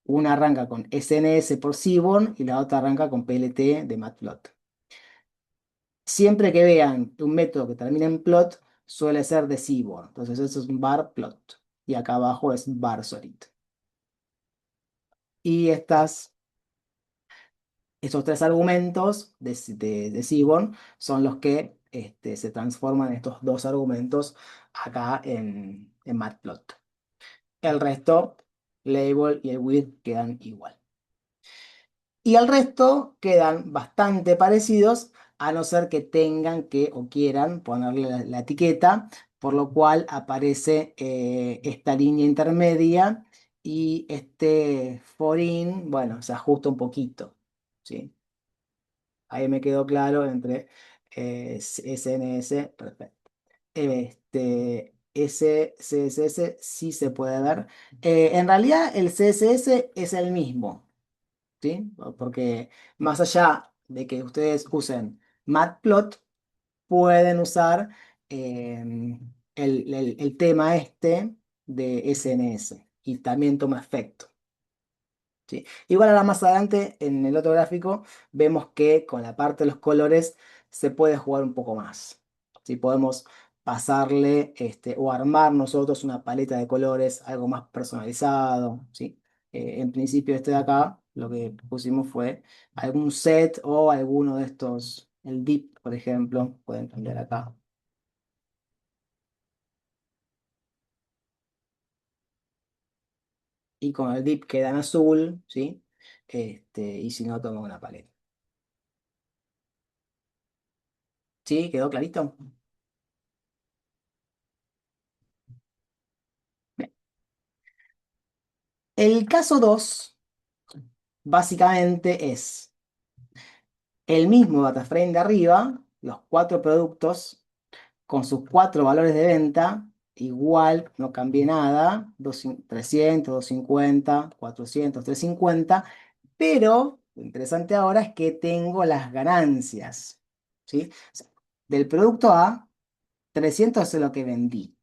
Una arranca con SNS por Seaborn y la otra arranca con PLT de Matplot. Siempre que vean un método que termina en plot, suele ser de Seaborn. Entonces eso es un bar plot. Y acá abajo es bar solid. Y estos 3 argumentos de Seaborn son los que se transforman en estos 2 argumentos acá en Matplot. El resto, label y el width quedan igual. Y el resto quedan bastante parecidos, a no ser que tengan que o quieran ponerle la etiqueta, por lo cual aparece esta línea intermedia y este foreign, bueno, se ajusta un poquito, ¿sí? Ahí me quedó claro entre SNS, perfecto. Ese CSS sí se puede ver. En realidad el CSS es el mismo. ¿Sí? Porque más allá de que ustedes usen Matplot, pueden usar el tema este de SNS y también toma efecto. ¿Sí? Igual ahora más adelante en el otro gráfico vemos que con la parte de los colores se puede jugar un poco más. ¿Sí? Podemos pasarle o armar nosotros una paleta de colores, algo más personalizado. ¿Sí? En principio este de acá lo que pusimos fue algún set o alguno de estos, el dip por ejemplo, pueden cambiar acá. Y con el dip queda en azul, ¿sí? Y si no, tomo una paleta. ¿Sí? ¿Quedó clarito? Bien. El caso 2 básicamente es el mismo data frame de arriba, los 4 productos con sus 4 valores de venta, igual, no cambié nada, 300, 250, 400, 350, pero lo interesante ahora es que tengo las ganancias, ¿sí? O sea, del producto A, 300 es lo que vendí,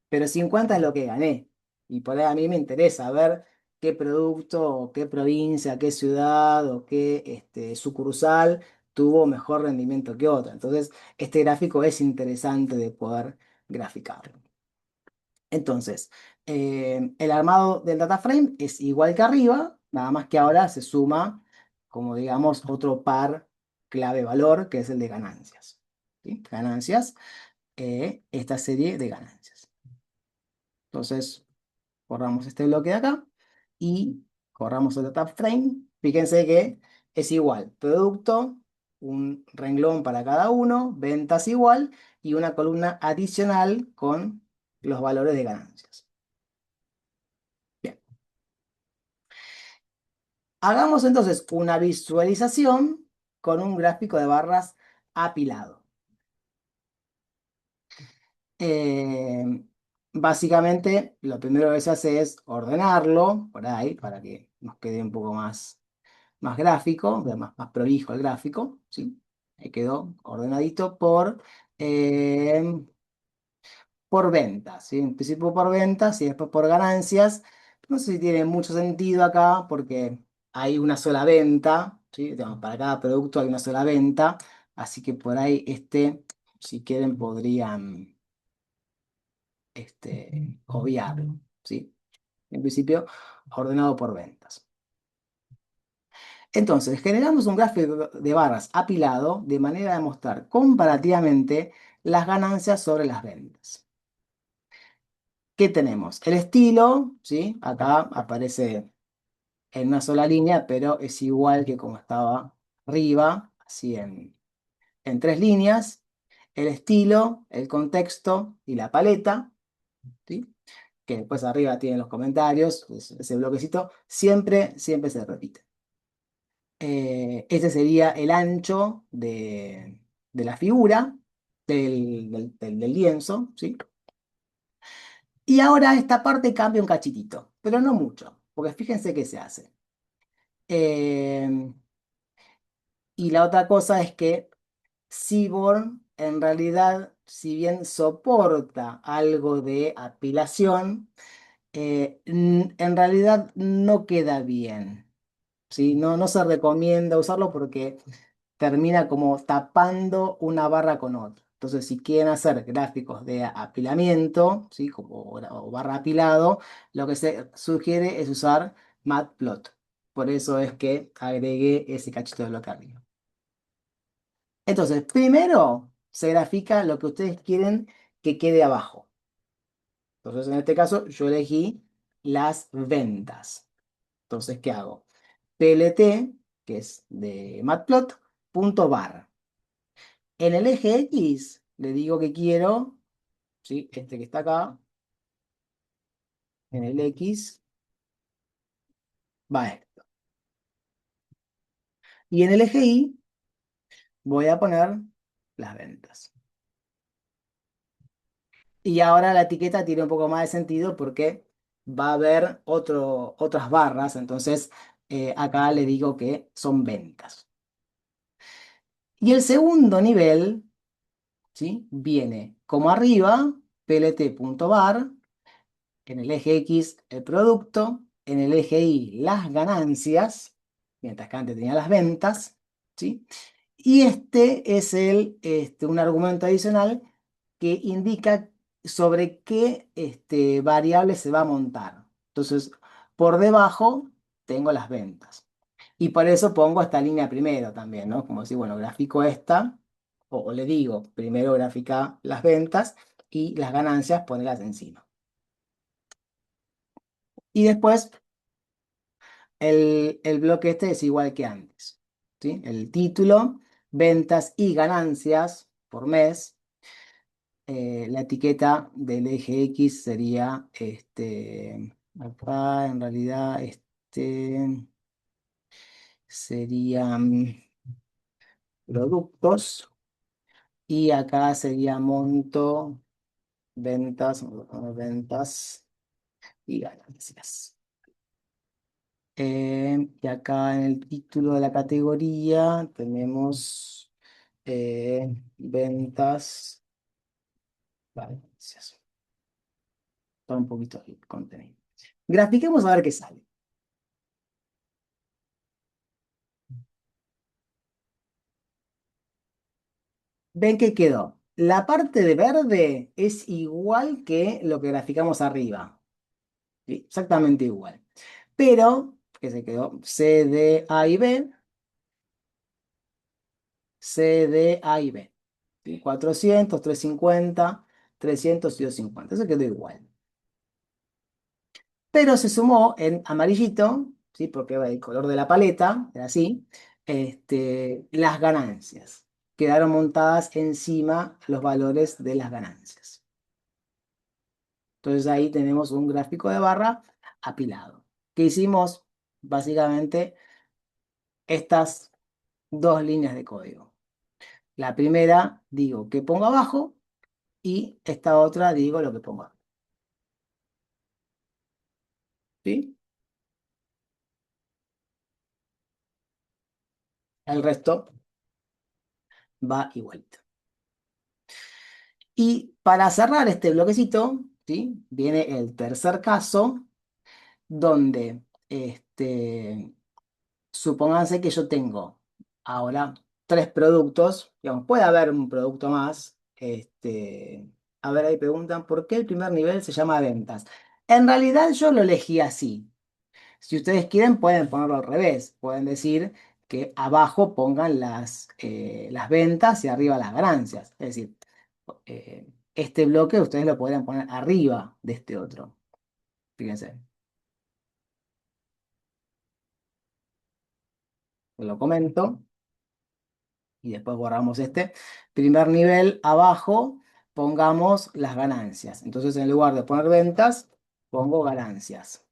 pero 50 es lo que gané. Y por ahí a mí me interesa ver qué producto, o qué provincia, qué ciudad o qué sucursal tuvo mejor rendimiento que otra. Entonces, este gráfico es interesante de poder graficarlo. Entonces, el armado del data frame es igual que arriba, nada más que ahora se suma, como digamos, otro par clave valor, que es el de ganancias. ¿Sí? Ganancias, esta serie de ganancias. Entonces, corramos este bloque de acá y corramos el data frame. Fíjense que es igual, producto, un renglón para cada uno, ventas igual, y una columna adicional con los valores de ganancias. Bien. Hagamos entonces una visualización con un gráfico de barras apilado. Eh, Básicamente, lo primero que se hace es ordenarlo por ahí para que nos quede un poco más gráfico, más prolijo el gráfico, ¿sí? Ahí quedó ordenadito eh, por ventas, ¿sí? En principio por ventas y después por ganancias. No sé si tiene mucho sentido acá porque hay una sola venta, ¿sí? Digamos, para cada producto hay una sola venta, así que por ahí si quieren, podrían obviarlo, ¿sí? En principio, ordenado por ventas. Entonces, generamos un gráfico de barras apilado de manera de mostrar comparativamente las ganancias sobre las ventas. ¿Qué tenemos? El estilo, ¿sí? Acá aparece en una sola línea, pero es igual que como estaba arriba, así en tres líneas. El estilo, el contexto y la paleta, ¿sí? Que después arriba tienen los comentarios, ese bloquecito, siempre se repite. Este sería el ancho de la figura del lienzo, ¿sí? Y ahora esta parte cambia un cachitito, pero no mucho, porque fíjense qué se hace. Eh, y la otra cosa es que Seaborn, en realidad, si bien soporta algo de apilación, en realidad no queda bien, ¿sí? No se recomienda usarlo porque termina como tapando una barra con otra. Entonces, si quieren hacer gráficos de apilamiento, ¿sí? O barra apilado, lo que se sugiere es usar Matplot. Por eso es que agregué ese cachito de bloque arriba. Entonces, primero se grafica lo que ustedes quieren que quede abajo. Entonces, en este caso, yo elegí las ventas. Entonces, ¿qué hago? PLT, que es de Matplot, punto bar. En el eje X le digo que quiero, ¿sí? Este que está acá, en el X va esto. Y en el eje Y voy a poner las ventas. Y ahora la etiqueta tiene un poco más de sentido porque va a haber otras barras, entonces acá le digo que son ventas. Y el segundo nivel, ¿sí? Viene como arriba, plt.bar, en el eje X el producto, en el eje Y las ganancias, mientras que antes tenía las ventas, ¿sí? Y este es un argumento adicional que indica sobre qué variable se va a montar. Entonces, por debajo tengo las ventas. Y por eso pongo esta línea primero también, ¿no? Como decir, bueno, grafico esta, o le digo, primero grafica las ventas y las ganancias, ponerlas encima. Y después el bloque este es igual que antes, ¿sí? El título, ventas y ganancias por mes. La etiqueta del eje X sería acá en realidad serían productos y acá sería monto, ventas y ganancias. Y acá en el título de la categoría tenemos ventas, ganancias. Todo un poquito el contenido. Grafiquemos a ver qué sale. Ven que quedó. La parte de verde es igual que lo que graficamos arriba. ¿Sí? Exactamente igual. Pero, que se quedó C, D, A y B. C, D, A y B. ¿Sí? 400, 350, 300 y 250. Eso quedó igual. Pero se sumó en amarillito, ¿sí? Porque el color de la paleta era así, las ganancias. Quedaron montadas encima los valores de las ganancias. Entonces ahí tenemos un gráfico de barra apilado. ¿Qué hicimos? Básicamente estas dos líneas de código. La primera digo que pongo abajo y esta otra digo lo que pongo arriba. ¿Sí? El resto va igualito. Y para cerrar este bloquecito, ¿sí? Viene el tercer caso, donde supónganse que yo tengo ahora tres productos, digamos, puede haber un producto más. A ver, ahí preguntan, ¿por qué el primer nivel se llama ventas? En realidad yo lo elegí así. Si ustedes quieren, pueden ponerlo al revés. Pueden decir que abajo pongan las ventas y arriba las ganancias. Es decir, este bloque ustedes lo podrían poner arriba de este otro. Fíjense, lo comento y después borramos este. Primer nivel, abajo, pongamos las ganancias. Entonces, en lugar de poner ventas, pongo ganancias.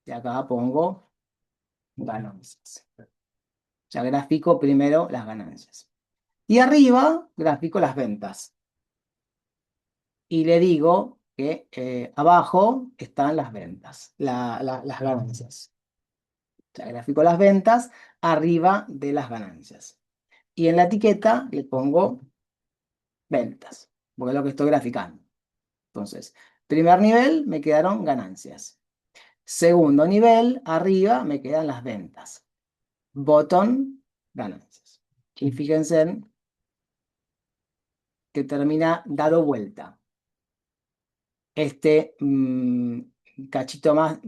Y acá pongo ganancias. Ya grafico primero las ganancias. Y arriba grafico las ventas. Y le digo que abajo están las ventas, las ganancias. O sea, grafico las ventas arriba de las ganancias. Y en la etiqueta le pongo ventas, porque es lo que estoy graficando. Entonces, primer nivel me quedaron ganancias. Segundo nivel, arriba me quedan las ventas. Bottom, ganancias. Y fíjense que termina dado vuelta. Cachito más,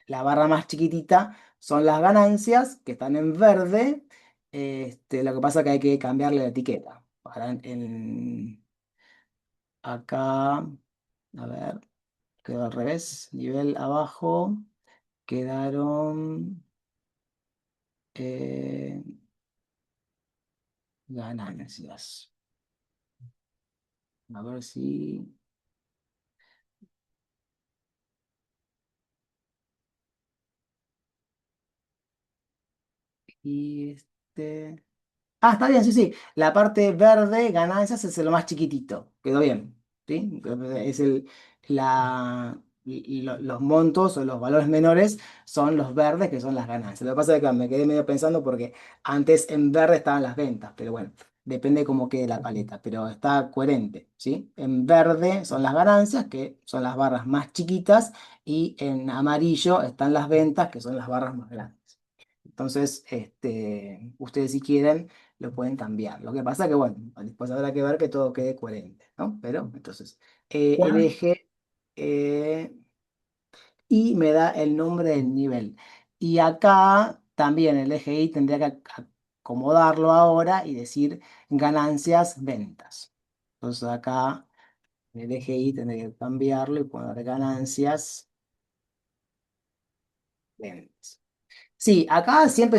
la barra más chiquitita son las ganancias que están en verde. Lo que pasa es que hay que cambiarle la etiqueta. Ahora acá, a ver, quedó al revés. Nivel abajo quedaron eh, ganancias. A ver si... Y Ah, está bien, sí, sí. La parte verde, ganancias, es lo más chiquitito. Quedó bien. ¿Sí? Es los montos o los valores menores son los verdes, que son las ganancias. Lo que pasa es que me quedé medio pensando porque antes en verde estaban las ventas, pero bueno, depende cómo quede la paleta, pero está coherente, ¿sí? En verde son las ganancias, que son las barras más chiquitas, y en amarillo están las ventas, que son las barras más grandes. Entonces, ustedes si quieren lo pueden cambiar. Lo que pasa que, bueno, después habrá que ver que todo quede coherente, ¿no? Pero, entonces, Juan, elige y me da el nombre del nivel. Y acá también el eje Y tendría que acomodarlo ahora y decir ganancias, ventas. Entonces acá el eje Y tendría que cambiarlo y poner ganancias, ventas. Sí, acá siempre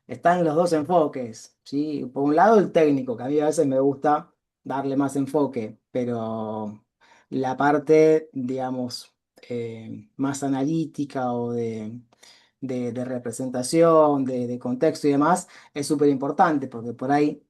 están los dos enfoques, ¿sí? Por un lado el técnico, que a mí a veces me gusta darle más enfoque, pero la parte, digamos, más analítica o de representación, de contexto y demás, es súper importante, porque por ahí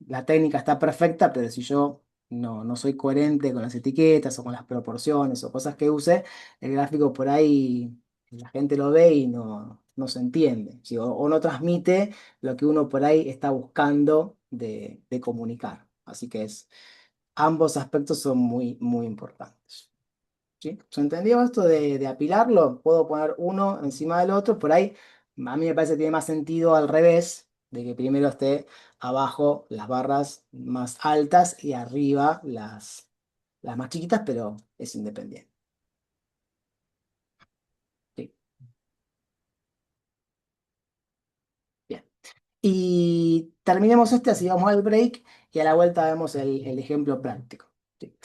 la técnica está perfecta, pero si yo no soy coherente con las etiquetas o con las proporciones o cosas que use, el gráfico por ahí la gente lo ve y no se entiende, ¿sí? O no transmite lo que uno por ahí está buscando de comunicar. Así que ambos aspectos son muy, muy importantes. ¿Sí? ¿Se entendió esto de apilarlo? Puedo poner uno encima del otro. Por ahí, a mí me parece que tiene más sentido al revés, de que primero esté abajo las barras más altas y arriba las más chiquitas, pero es independiente. Sí, bien. Y terminemos así vamos al break y a la vuelta vemos el ejemplo práctico. ¿Sí?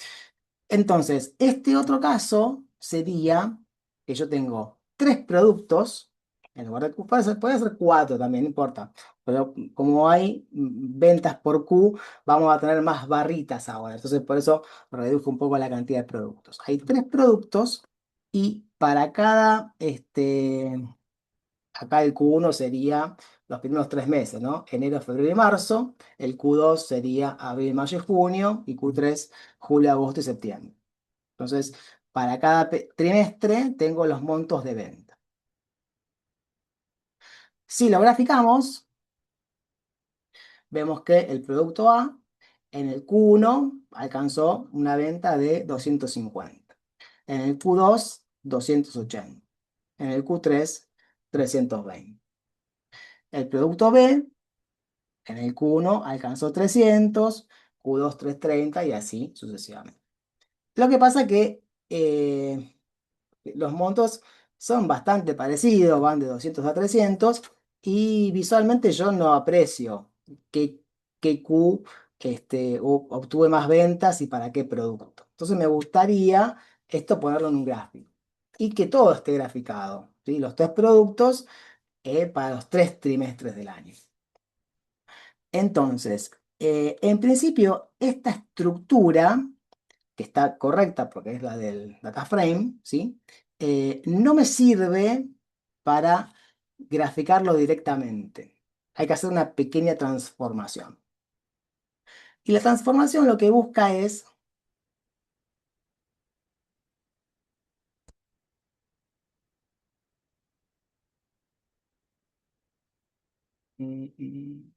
Entonces, este otro caso sería que yo tengo tres productos En lugar de Q, puede ser 4 también, no importa. Pero como hay ventas por Q, vamos a tener más barritas ahora. Entonces, por eso redujo un poco la cantidad de productos. Hay 3 productos y para cada, acá el Q1 sería los primeros 3 meses, ¿no? Enero, febrero y marzo. El Q2 sería abril, mayo y junio. Y Q3, julio, agosto y septiembre. Entonces, para cada trimestre tengo los montos de venta. Si lo graficamos, vemos que el producto A en el Q1 alcanzó una venta de 250. En el Q2, 280. En el Q3, 320. El producto B en el Q1 alcanzó 300, Q2 330 y así sucesivamente. Lo que pasa que los montos son bastante parecidos, van de 200 a 300 y visualmente yo no aprecio qué, qué Q obtuve más ventas y para qué producto. Entonces me gustaría esto ponerlo en un gráfico y que todo esté graficado, ¿sí? Los 3 productos para los 3 trimestres del año. Entonces, en principio, esta estructura que está correcta porque es la del data frame, ¿sí? No me sirve para graficarlo directamente. Hay que hacer una pequeña transformación. Y la transformación lo que busca es mm, mm,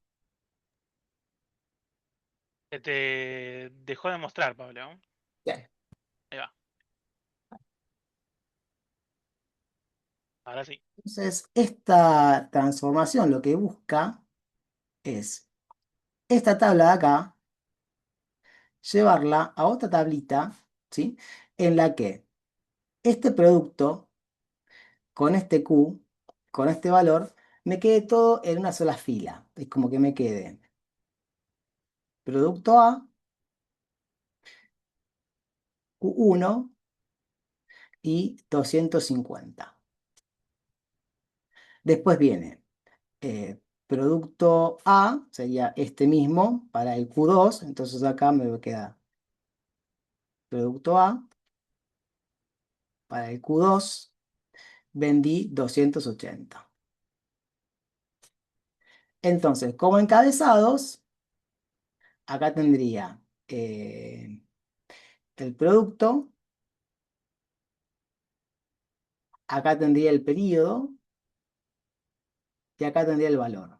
Se te dejó de mostrar, Pablo. ya. Ahí va. Ahora sí. Entonces, esta transformación lo que busca es esta tabla de acá, llevarla a otra tablita, ¿sí? En la que este producto con este Q, con este valor, me quede todo en una sola fila. Es como que me quede producto A, Q1 y 250. Después viene producto A, sería este mismo para el Q2, entonces acá me queda producto A, para el Q2 vendí 280. Entonces, como encabezados, acá tendría el producto, acá tendría el periodo y acá tendría el valor.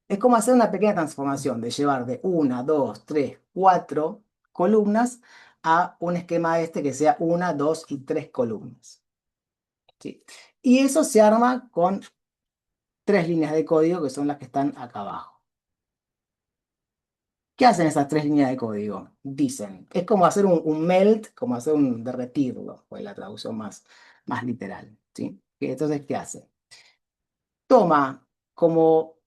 Es como hacer una pequeña transformación de llevar de una, dos, tres, 4 columnas a un esquema este que sea una, dos y 3 columnas. ¿Sí? Y eso se arma con 3 líneas de código que son las que están acá abajo. ¿Qué hacen esas 3 líneas de código? Dicen, es como hacer un melt, como hacer un derretirlo, pues la traducción más literal. ¿Sí? Entonces, ¿qué hace? Toma como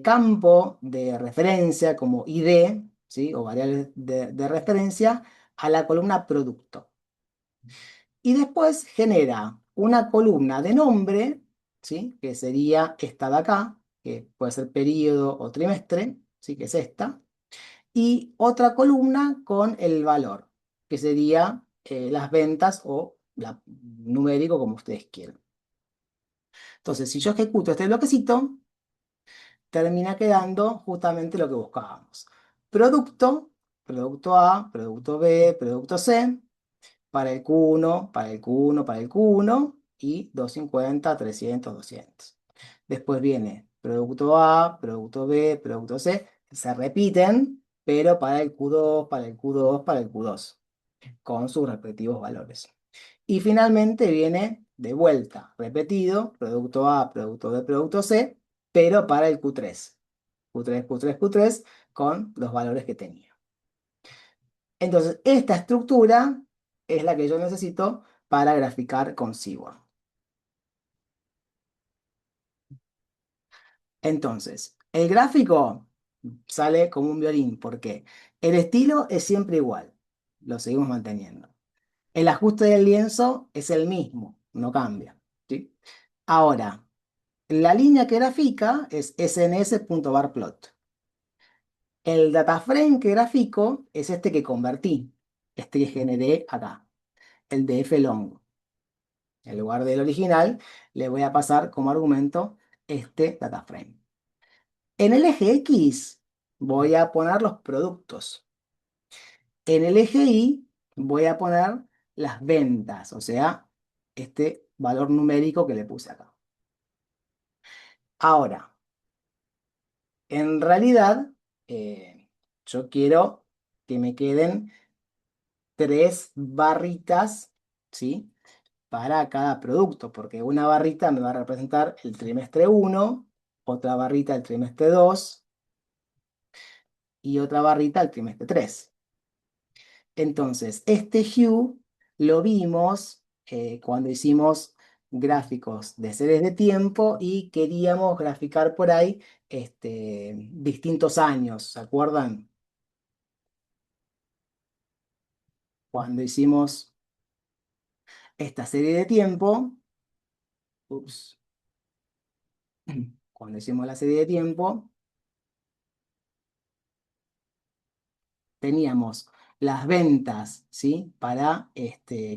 campo de referencia, como ID, ¿sí? O variable de referencia, a la columna producto. Y después genera una columna de nombre, ¿sí? Que sería esta de acá, que puede ser periodo o trimestre, ¿sí? Que es esta. Y otra columna con el valor, que sería las ventas o numérico, como ustedes quieran. Entonces, si yo ejecuto este bloquecito, termina quedando justamente lo que buscábamos. Producto, producto A, producto B, producto C, para el Q1, para el Q1, para el Q1 y 250, 300, 200. Después viene producto A, producto B, producto C, se repiten, pero para el Q2, para el Q2, para el Q2, con sus respectivos valores. Y finalmente viene de vuelta, repetido, producto A, producto B, producto C, pero para el Q3. Q3, Q3, Q3, con los valores que tenía. Entonces, esta estructura es la que yo necesito para graficar con Seaborn. Entonces, el gráfico sale como un violín, porque el estilo es siempre igual, lo seguimos manteniendo. El ajuste del lienzo es el mismo, no cambia. ¿sí? Ahora, la línea que grafica es sns.barplot. El dataframe que grafico es este que convertí, este que generé acá, el de flong. En lugar del original, le voy a pasar como argumento este dataframe. En el eje X voy a poner los productos. En el eje Y voy a poner las ventas, o sea, este valor numérico que le puse acá. Ahora, en realidad, yo quiero que me queden 3 barritas, ¿sí? Para cada producto, porque una barrita me va a representar el trimestre 1, otra barrita el trimestre 2 y otra barrita el trimestre 3. Entonces, este hue lo vimos cuando hicimos gráficos de series de tiempo y queríamos graficar por ahí distintos años, ¿se acuerdan? Cuando hicimos esta serie de tiempo, ups, cuando hicimos la serie de tiempo, teníamos las ventas, ¿sí? Para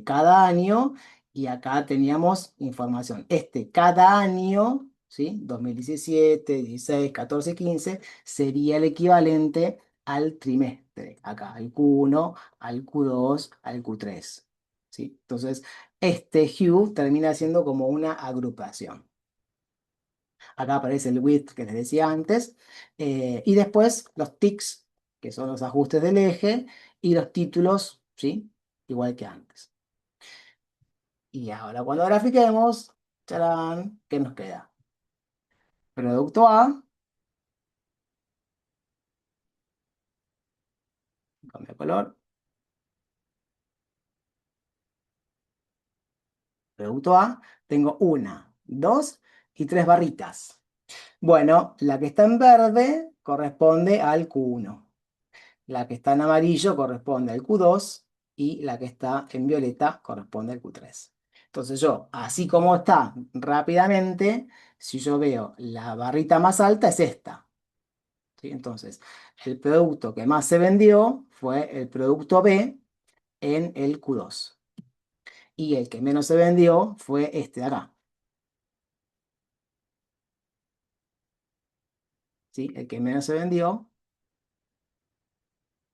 cada año y acá teníamos información. Cada año, ¿sí? 2017, 16, 14, 15 sería el equivalente al trimestre. Acá, al Q1, al Q2, al Q3, ¿sí? Entonces, este hue termina siendo como una agrupación. Acá aparece el width que les decía antes. Y después los ticks, que son los ajustes del eje, y los títulos, ¿sí? Igual que antes. Y ahora cuando grafiquemos, ¡tarán! ¿Qué nos queda? Producto A, cambio de color. Producto A, tengo 1, 2 y 3 barritas. Bueno, la que está en verde corresponde al Q1. La que está en amarillo corresponde al Q2 y la que está en violeta corresponde al Q3. Entonces yo, así como está rápidamente, si yo veo la barrita más alta es esta, ¿sí? Entonces, el producto que más se vendió fue el producto B en el Q2. Y el que menos se vendió fue este de acá, ¿sí? El que menos se vendió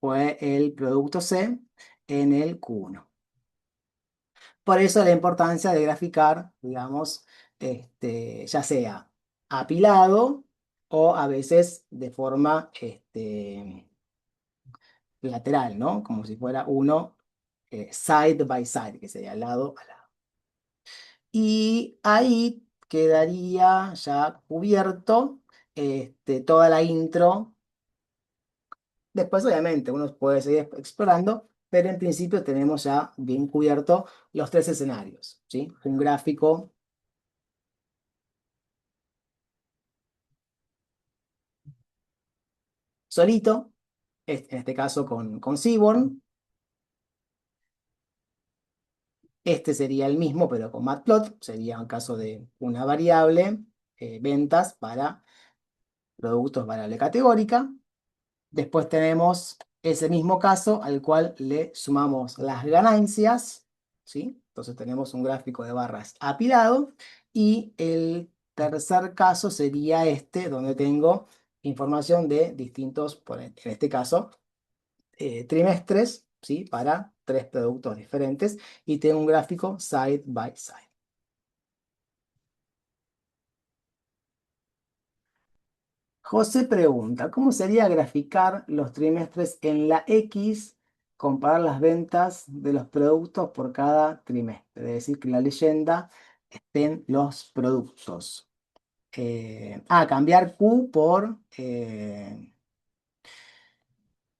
fue el producto C en el Q1. Por eso la importancia de graficar, digamos, ya sea apilado o a veces de forma lateral, ¿no? Como si fuera uno side by side, que sería lado a lado. Y ahí quedaría ya cubierto toda la intro. Después, obviamente, uno puede seguir explorando, pero en principio tenemos ya bien cubierto los 3 escenarios, ¿sí? Un gráfico solito, en este caso con Seaborn. Este sería el mismo, pero con Matplot. Sería un caso de una variable, ventas para productos variable categórica. Después tenemos ese mismo caso al cual le sumamos las ganancias, ¿sí? Entonces tenemos un gráfico de barras apilado. Y el tercer caso sería este, donde tengo información de distintos, en este caso, trimestres, ¿sí? Para 3 productos diferentes y tengo un gráfico side by side. José pregunta, ¿cómo sería graficar los trimestres en la X, comparar las ventas de los productos por cada trimestre? Es decir, que en la leyenda estén los productos. Cambiar Q por...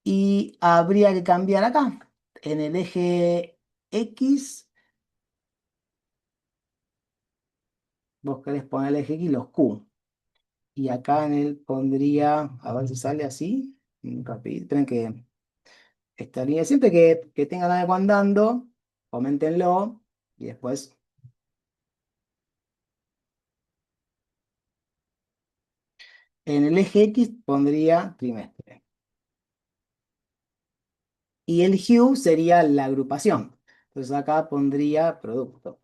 y habría que cambiar acá. En el eje X, vos querés poner el eje X los Q. Y acá en él pondría, a ver si sale así, rápido. Esperen que esta línea, siempre que tengan algo andando, coméntenlo y después En el eje X pondría trimestre. Y el hue sería la agrupación. Entonces acá pondría producto.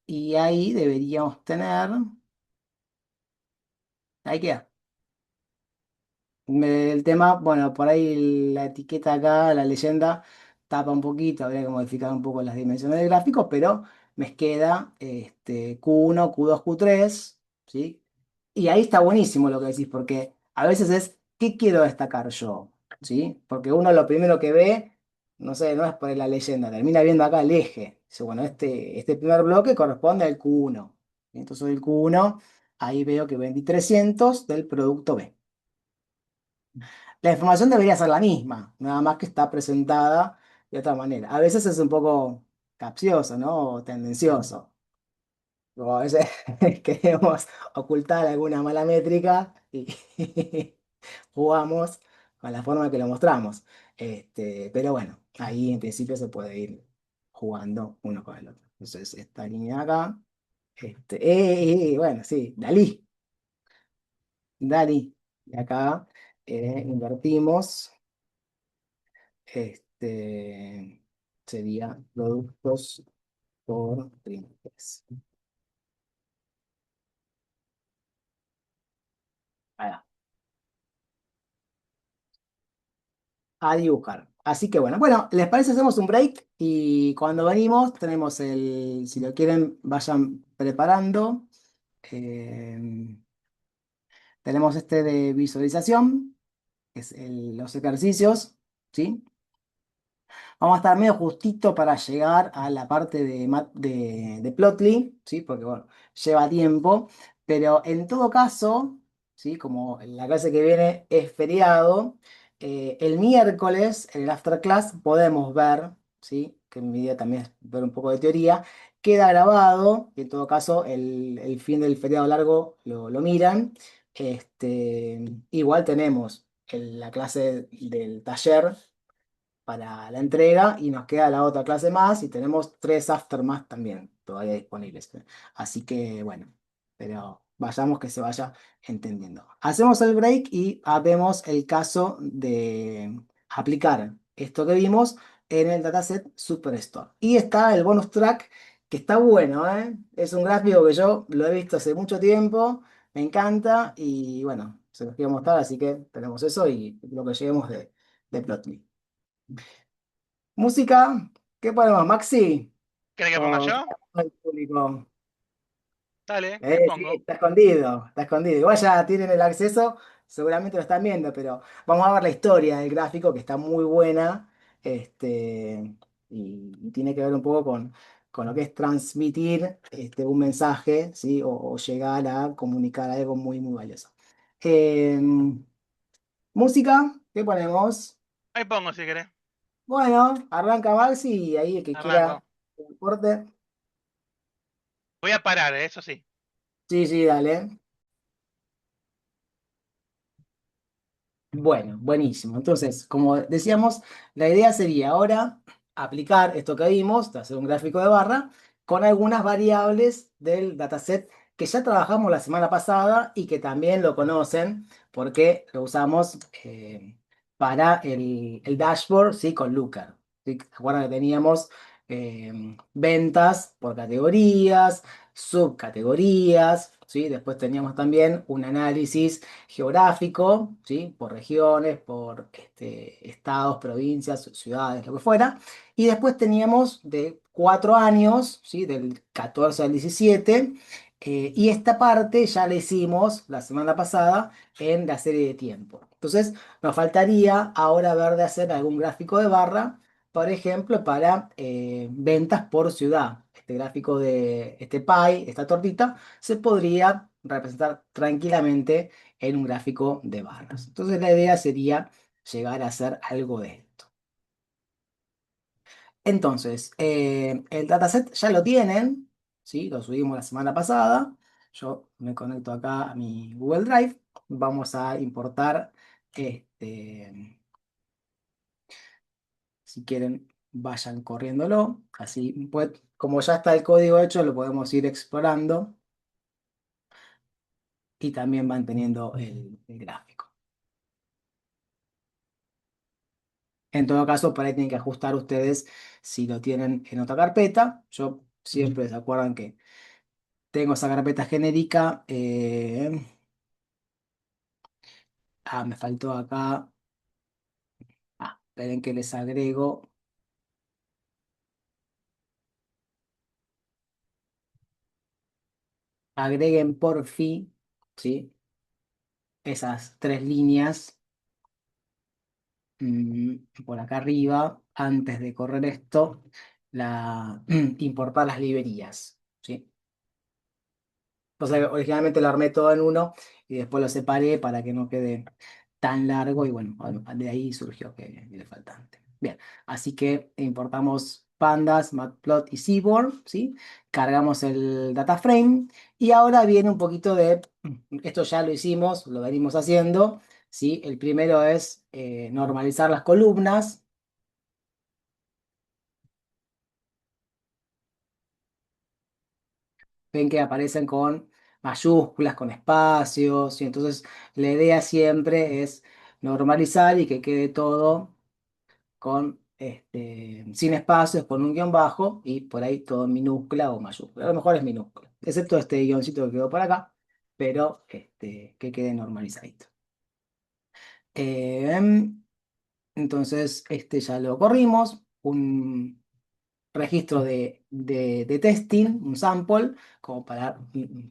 Y ahí deberíamos tener, ahí queda. El tema, bueno, por ahí la etiqueta acá, la leyenda, tapa un poquito, habría que modificar un poco las dimensiones del gráfico, pero me queda Q1, Q2, Q3, ¿sí? Y ahí está buenísimo lo que decís, porque a veces es, ¿qué quiero destacar yo? ¿Sí? Porque uno lo primero que ve, no sé, no es por la leyenda, termina viendo acá el eje. Dice, bueno, este primer bloque corresponde al Q1. Entonces el Q1, ahí veo que vendí 300 del producto B. La información debería ser la misma, nada más que está presentada de otra manera. A veces es un poco capcioso, ¿no? O tendencioso. O a veces queremos ocultar alguna mala métrica y jugamos con la forma que lo mostramos. Pero bueno, ahí en principio se puede ir jugando uno con el otro. Entonces, esta línea acá, bueno, sí, Dalí, Dalí. Y acá invertimos. Este sería productos por trimestres. Ahí a dibujar. Así que bueno, ¿les parece? Hacemos un break y cuando venimos tenemos si lo quieren, vayan preparando. Eh, tenemos este de visualización, que es los ejercicios, ¿sí? Vamos a estar medio justito para llegar a la parte de Plotly, ¿sí? Porque bueno, lleva tiempo, pero en todo caso, ¿sí? Como la clase que viene es feriado, el miércoles en el after class podemos ver, ¿sí? Que mi idea también es ver un poco de teoría, queda grabado, y en todo caso el fin del feriado largo lo miran. Igual tenemos la clase del taller para la entrega y nos queda la otra clase más y tenemos 3 after más también todavía disponibles. Así que bueno, pero vayamos que se vaya entendiendo. Hacemos el break y vemos el caso de aplicar esto que vimos en el dataset Superstore. Y está el bonus track que está bueno, ¿eh? Es un gráfico que yo lo he visto hace mucho tiempo, me encanta y bueno, se los quiero mostrar, así que tenemos eso y lo que lleguemos de Plotly. Música, ¿qué ponemos, Maxi? ¿Querés que ponga O yo? el público. Dale, te Sí, pongo. está escondido, está escondido. Igual ya tienen el acceso, seguramente lo están viendo, pero vamos a ver la historia del gráfico que está muy buena. Y tiene que ver un poco con lo que es transmitir un mensaje, ¿sí? O llegar a comunicar algo muy, muy valioso. Eh, música, ¿qué ponemos? Ahí pongo si querés. Bueno, arranca Maxi y ahí el que quiera Arranco. que aporte. Voy a parar, eso sí. Sí, sí, dale. Bueno, buenísimo. Entonces, como decíamos, la idea sería ahora aplicar esto que vimos, de hacer un gráfico de barra, con algunas variables del dataset que ya trabajamos la semana pasada y que también lo conocen porque lo usamos para el dashboard, ¿sí? Con Looker. ¿Sí? ¿Se acuerdan que teníamos ventas por categorías, subcategorías? ¿Sí? Después teníamos también un análisis geográfico, ¿sí? Por regiones, por estados, provincias, ciudades, lo que fuera. Y después teníamos de 4 años, ¿sí? Del 14 al 17. Y esta parte ya la hicimos la semana pasada en la serie de tiempo. Entonces nos faltaría ahora ver de hacer algún gráfico de barra, por ejemplo, para ventas por ciudad. Este gráfico de este pie, esta tortita, se podría representar tranquilamente en un gráfico de barras. Entonces la idea sería llegar a hacer algo de esto. Entonces, el dataset ya lo tienen, ¿sí? Lo subimos la semana pasada. Yo me conecto acá a mi Google Drive. Vamos a importar, si quieren, vayan corriéndolo. Así, pues, como ya está el código hecho, lo podemos ir explorando. y también manteniendo el gráfico. En todo caso, por ahí tienen que ajustar ustedes si lo tienen en otra carpeta. Yo siempre se acuerdan que tengo esa carpeta genérica. Me faltó acá. Esperen que les agrego. Agreguen por fin, ¿sí? Esas tres líneas por acá arriba, antes de correr esto, importar las librerías, ¿sí? O sea, originalmente lo armé todo en uno y después lo separé para que no quede tan largo y bueno, de ahí surgió que le faltante. Bien, así que importamos pandas, matplot y seaborn, ¿sí? Cargamos el data frame y ahora viene un poquito de, esto ya lo hicimos, lo venimos haciendo, ¿sí? El primero es normalizar las columnas. Ven que aparecen con mayúsculas, con espacios, y entonces la idea siempre es normalizar y que quede todo con, sin espacios, con un guión bajo y por ahí todo en minúscula o mayúscula. A lo mejor es minúscula, excepto este guioncito que quedó por acá, pero que quede normalizadito. Em, entonces, ya lo corrimos. Un registro de testing, un sample, como para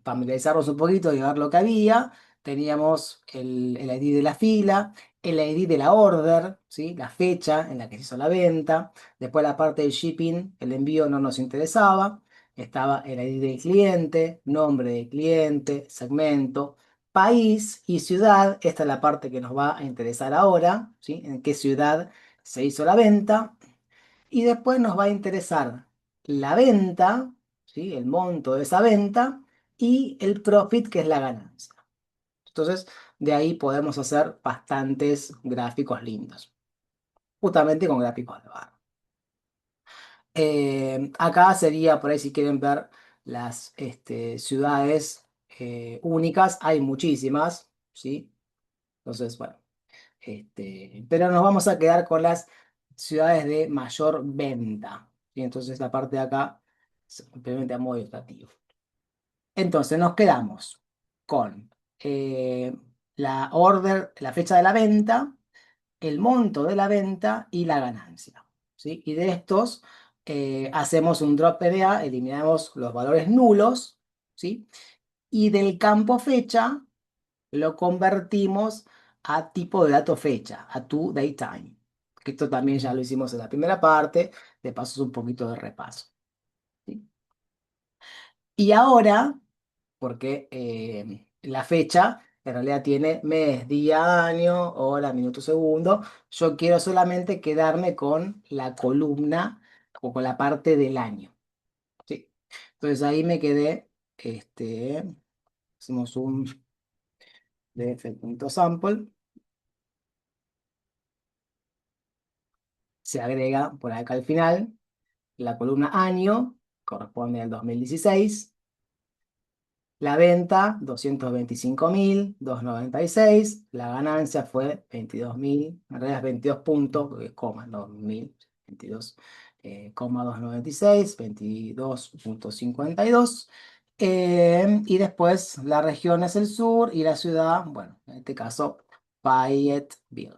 familiarizarnos un poquito y ver lo que había. Teníamos el ID de la fila, el ID de la order, ¿sí? La fecha en la que se hizo la venta. Después la parte del shipping, el envío no nos interesaba. Estaba el ID del cliente, nombre del cliente, segmento, país y ciudad. Esta es la parte que nos va a interesar ahora, ¿sí? En qué ciudad se hizo la venta. Y después nos va a interesar la venta, ¿sí? El monto de esa venta y el profit, que es la ganancia. Entonces, de ahí podemos hacer bastantes gráficos lindos, justamente con gráficos de barra. Acá sería, por ahí si quieren ver las ciudades únicas, hay muchísimas, ¿sí? Entonces, bueno. Pero nos vamos a quedar con las ciudades de mayor venta. ¿Sí? Entonces la parte de acá simplemente a modo ilustrativo. Entonces nos quedamos con la order, la fecha de la venta, el monto de la venta y la ganancia. ¿Sí? Y de estos hacemos un drop PDA, eliminamos los valores nulos, ¿sí? Y del campo fecha lo convertimos a tipo de dato fecha, a to date time. Que esto también ya lo hicimos en la primera parte, de paso es un poquito de repaso. ¿Sí? Y ahora, porque la fecha en realidad tiene mes, día, año, hora, minuto, segundo, yo quiero solamente quedarme con la columna o con la parte del año. ¿Sí? Entonces ahí me quedé, hacemos un df.sample. Se agrega por acá al final la columna año, corresponde al 2016. La venta, 225.296. La ganancia fue 22.000, en realidad es 22 puntos, porque es coma, no 1000, 22, coma 296, 22.52. Y después la región es el sur y la ciudad, bueno, en este caso, Fayetteville.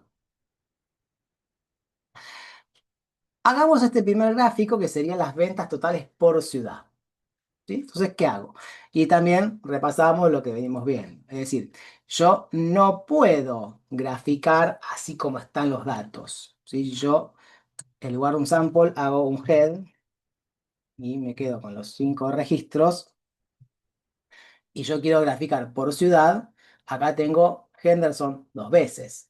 Hagamos este primer gráfico que serían las ventas totales por ciudad. ¿Sí? Entonces, ¿qué hago? Y también repasamos lo que venimos bien. Es decir, yo no puedo graficar así como están los datos. ¿Sí? Yo, en lugar de un sample, hago un head y me quedo con los 5 registros. Y yo quiero graficar por ciudad. Acá tengo Henderson 2 veces.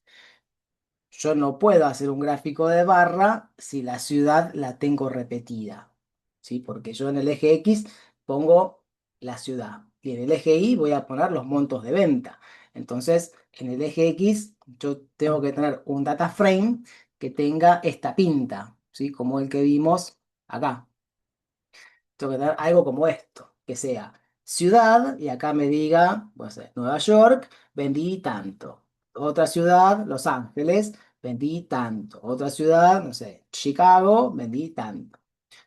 Yo no puedo hacer un gráfico de barra si la ciudad la tengo repetida, ¿sí? Porque yo en el eje X pongo la ciudad y en el eje Y voy a poner los montos de venta. Entonces, en el eje X yo tengo que tener un data frame que tenga esta pinta, ¿sí? Como el que vimos acá. Tengo que tener algo como esto, que sea ciudad y acá me diga, pues, Nueva York, vendí tanto. Otra ciudad, Los Ángeles, vendí tanto. Otra ciudad, no sé, Chicago, vendí tanto.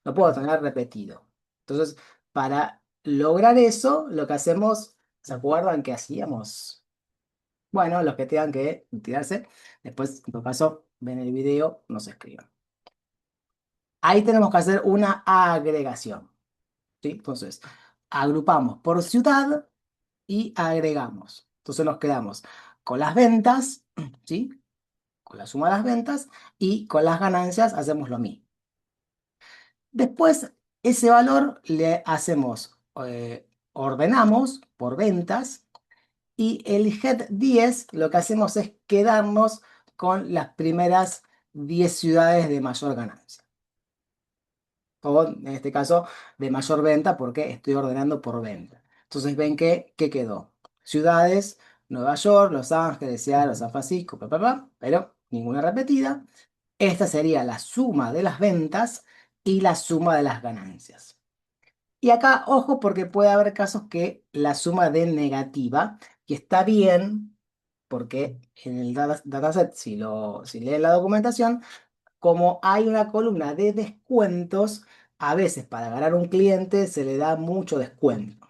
No puedo tener repetido. Entonces, para lograr eso, lo que hacemos, ¿se acuerdan que hacíamos? Bueno, los que tengan que tirarse, después, en todo caso, ven el video, nos escriban. Ahí tenemos que hacer una agregación, ¿sí? Entonces, agrupamos por ciudad y agregamos. Entonces nos quedamos con las ventas, ¿sí? Con la suma de las ventas y con las ganancias hacemos lo mismo. Después, ese valor le hacemos, ordenamos por ventas y el head 10 lo que hacemos es quedarnos con las primeras 10 ciudades de mayor ganancia. O en este caso de mayor venta porque estoy ordenando por venta. Entonces ven que, ¿qué quedó? Ciudades, Nueva York, Los Ángeles, Seattle, San Francisco, pero ninguna repetida. Esta sería la suma de las ventas y la suma de las ganancias. Y acá, ojo, porque puede haber casos que la suma de negativa, y está bien, porque en el dataset, si leen la documentación, como hay una columna de descuentos, a veces para ganar un cliente se le da mucho descuento.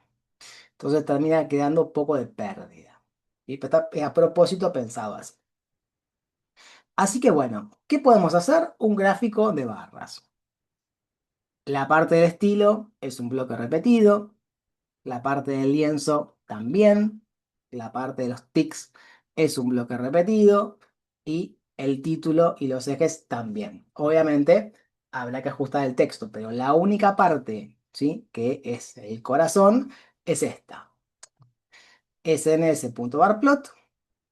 Entonces termina quedando un poco de pérdida. Y está a propósito pensado así. Así que bueno, ¿qué podemos hacer? Un gráfico de barras. La parte del estilo es un bloque repetido. La parte del lienzo también. La parte de los tics es un bloque repetido. Y el título y los ejes también. Obviamente habrá que ajustar el texto, pero la única parte, ¿sí?, que es el corazón es esta. sns.barplot.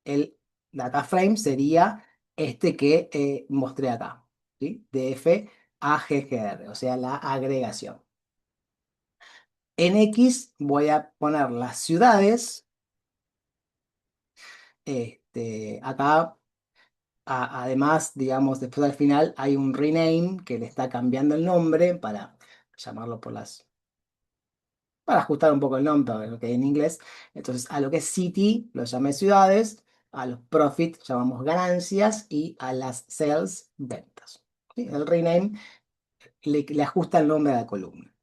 El data frame sería este que mostré acá, ¿sí? DF-AGGR, o sea, la agregación. En X voy a poner las ciudades. Acá, además, digamos, después al final hay un rename que le está cambiando el nombre para llamarlo para ajustar un poco el nombre a lo que hay en inglés. Entonces, a lo que es city lo llamé ciudades, a los profit llamamos ganancias y a las sales ventas. ¿Sí? El rename le ajusta el nombre a la columna.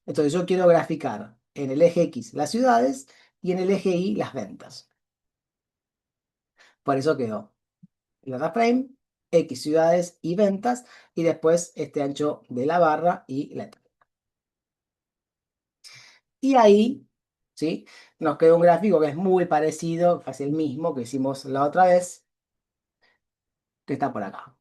Entonces, yo quiero graficar en el eje X las ciudades y en el eje Y las ventas. Por eso quedó el data frame, X ciudades y ventas, y después este ancho de la barra y la etapa. Y ahí, ¿sí?, nos queda un gráfico que es muy parecido, casi el mismo que hicimos la otra vez, que está por acá.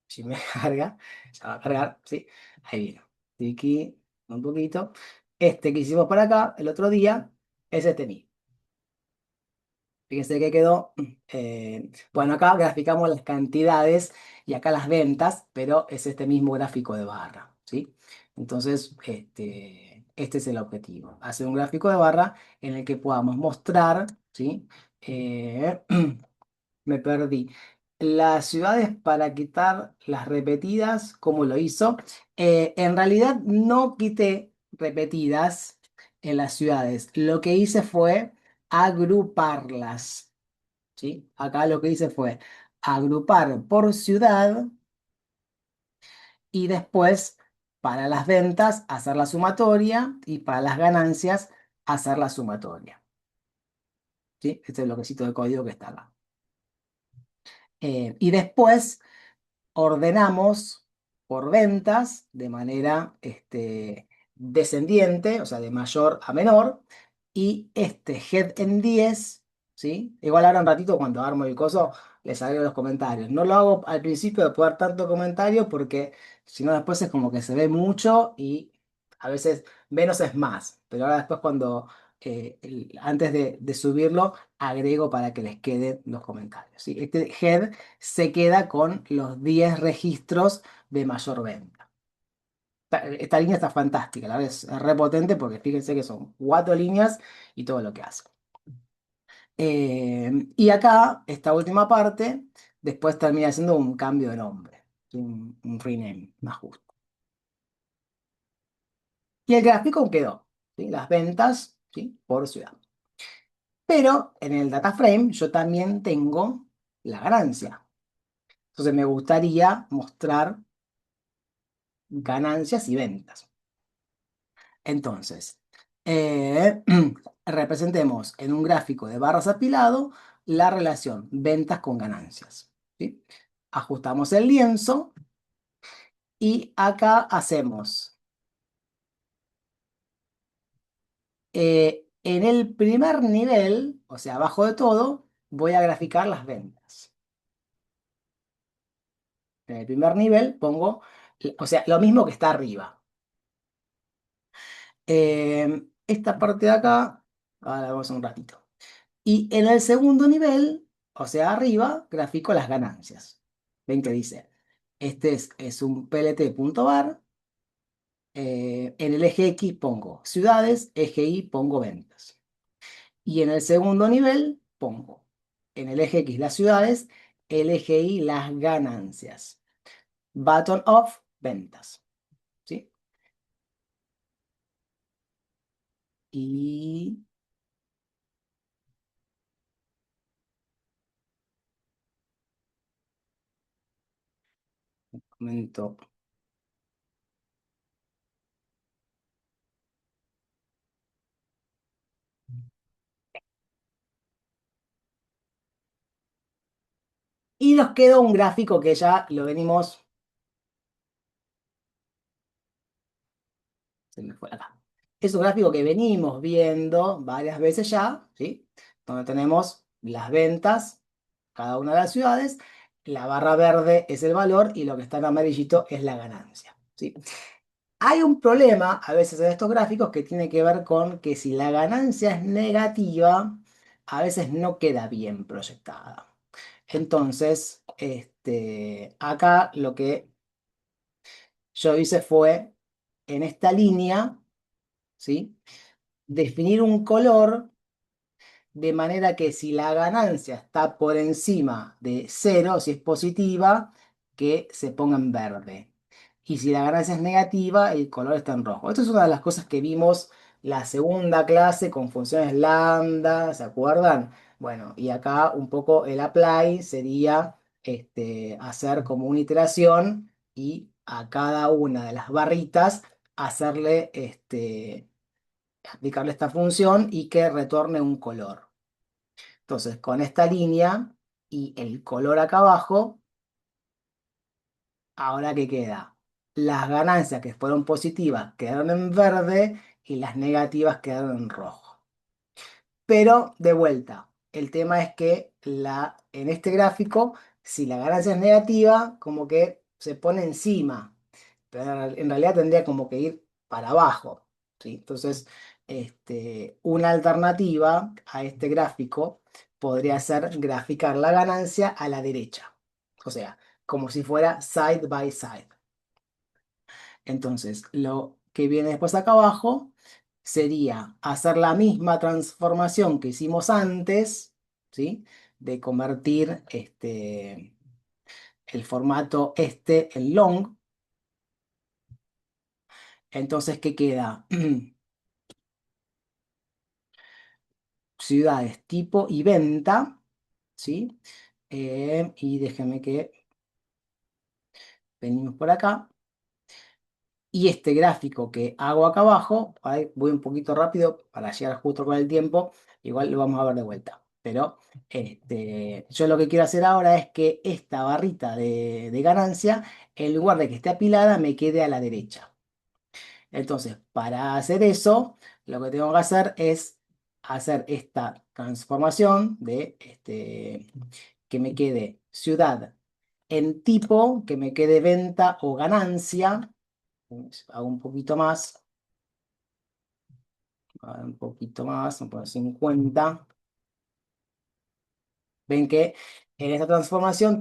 Si me carga, ya va a cargar, ¿sí? Ahí vino. Y aquí, un poquito. Este que hicimos por acá el otro día es este mismo. Fíjense que quedó, bueno, acá graficamos las cantidades y acá las ventas, pero es este mismo gráfico de barra, ¿sí? Entonces, este es el objetivo, hacer un gráfico de barra en el que podamos mostrar, ¿sí? Eh, me perdí. Las ciudades para quitar las repetidas, ¿cómo lo hizo? En realidad no quité repetidas en las ciudades, lo que hice fue agruparlas, ¿sí? Acá lo que hice fue agrupar por ciudad y después para las ventas hacer la sumatoria y para las ganancias hacer la sumatoria, ¿sí? Este es el bloquecito de código que está acá. Y después ordenamos por ventas de manera descendiente, o sea, de mayor a menor, y este head en 10, ¿sí? Igual ahora un ratito cuando armo el coso les agrego los comentarios. No lo hago al principio de poner tanto comentario porque si no después es como que se ve mucho y a veces menos es más, pero ahora después cuando antes de subirlo agrego para que les queden los comentarios, ¿sí? Este head se queda con los 10 registros de mayor venta. Esta línea está fantástica, la verdad es re potente porque fíjense que son 4 líneas y todo lo que hace. Y acá, esta última parte, después termina siendo un cambio de nombre, un rename, un ajuste. Y el gráfico quedó, ¿sí? Las ventas, ¿sí? Por ciudad. Pero en el data frame yo también tengo la ganancia. Entonces me gustaría mostrar ganancias y ventas. Entonces, representemos en un gráfico de barras apilado la relación ventas con ganancias, ¿sí? Ajustamos el lienzo y acá hacemos, en el primer nivel, o sea, abajo de todo, voy a graficar las ventas. En el primer nivel pongo, o sea, lo mismo que está arriba. Esta parte de acá, ahora la vamos a un ratito. Y en el segundo nivel, o sea, arriba, grafico las ganancias. Ven que dice, este es un plt.bar. En el eje X pongo ciudades, eje Y pongo ventas. Y en el segundo nivel pongo en el eje X las ciudades, el eje Y las ganancias. Button off, ventas. ¿Sí? Y comento. Y nos queda un gráfico que ya lo venimos. Se me fue acá. Es un gráfico que venimos viendo varias veces ya, ¿sí? Donde tenemos las ventas, cada una de las ciudades, la barra verde es el valor y lo que está en amarillito es la ganancia, ¿sí? Hay un problema a veces en estos gráficos que tiene que ver con que si la ganancia es negativa, a veces no queda bien proyectada. Entonces, acá lo que yo hice fue, en esta línea, ¿sí? Definir un color de manera que si la ganancia está por encima de cero, si es positiva, que se ponga en verde. Y si la ganancia es negativa, el color está en rojo. Esto es una de las cosas que vimos la segunda clase con funciones lambda, ¿se acuerdan? Bueno, y acá un poco el apply sería hacer como una iteración y a cada una de las barritas hacerle aplicarle esta función y que retorne un color. Entonces, con esta línea y el color acá abajo, ahora ¿qué queda? Las ganancias que fueron positivas quedaron en verde y las negativas quedaron en rojo. Pero de vuelta, el tema es que en este gráfico, si la ganancia es negativa, como que se pone encima, pero en realidad tendría como que ir para abajo, ¿sí? Entonces, una alternativa a este gráfico podría ser graficar la ganancia a la derecha, o sea, como si fuera side by side. Entonces, lo que viene después acá abajo sería hacer la misma transformación que hicimos antes, ¿sí? De convertir el formato en long. Entonces, ¿qué queda? Ciudades, tipo y venta, ¿sí? Y déjeme que venimos por acá. Y este gráfico que hago acá abajo, ahí voy un poquito rápido para llegar justo con el tiempo, igual lo vamos a ver de vuelta. Pero yo lo que quiero hacer ahora es que esta barrita de ganancia, en lugar de que esté apilada, me quede a la derecha. Entonces, para hacer eso, lo que tengo que hacer es hacer esta transformación de que me quede ciudad en tipo, que me quede venta o ganancia. Hago un poquito más, vamos a poner 50. Ven que en esta transformación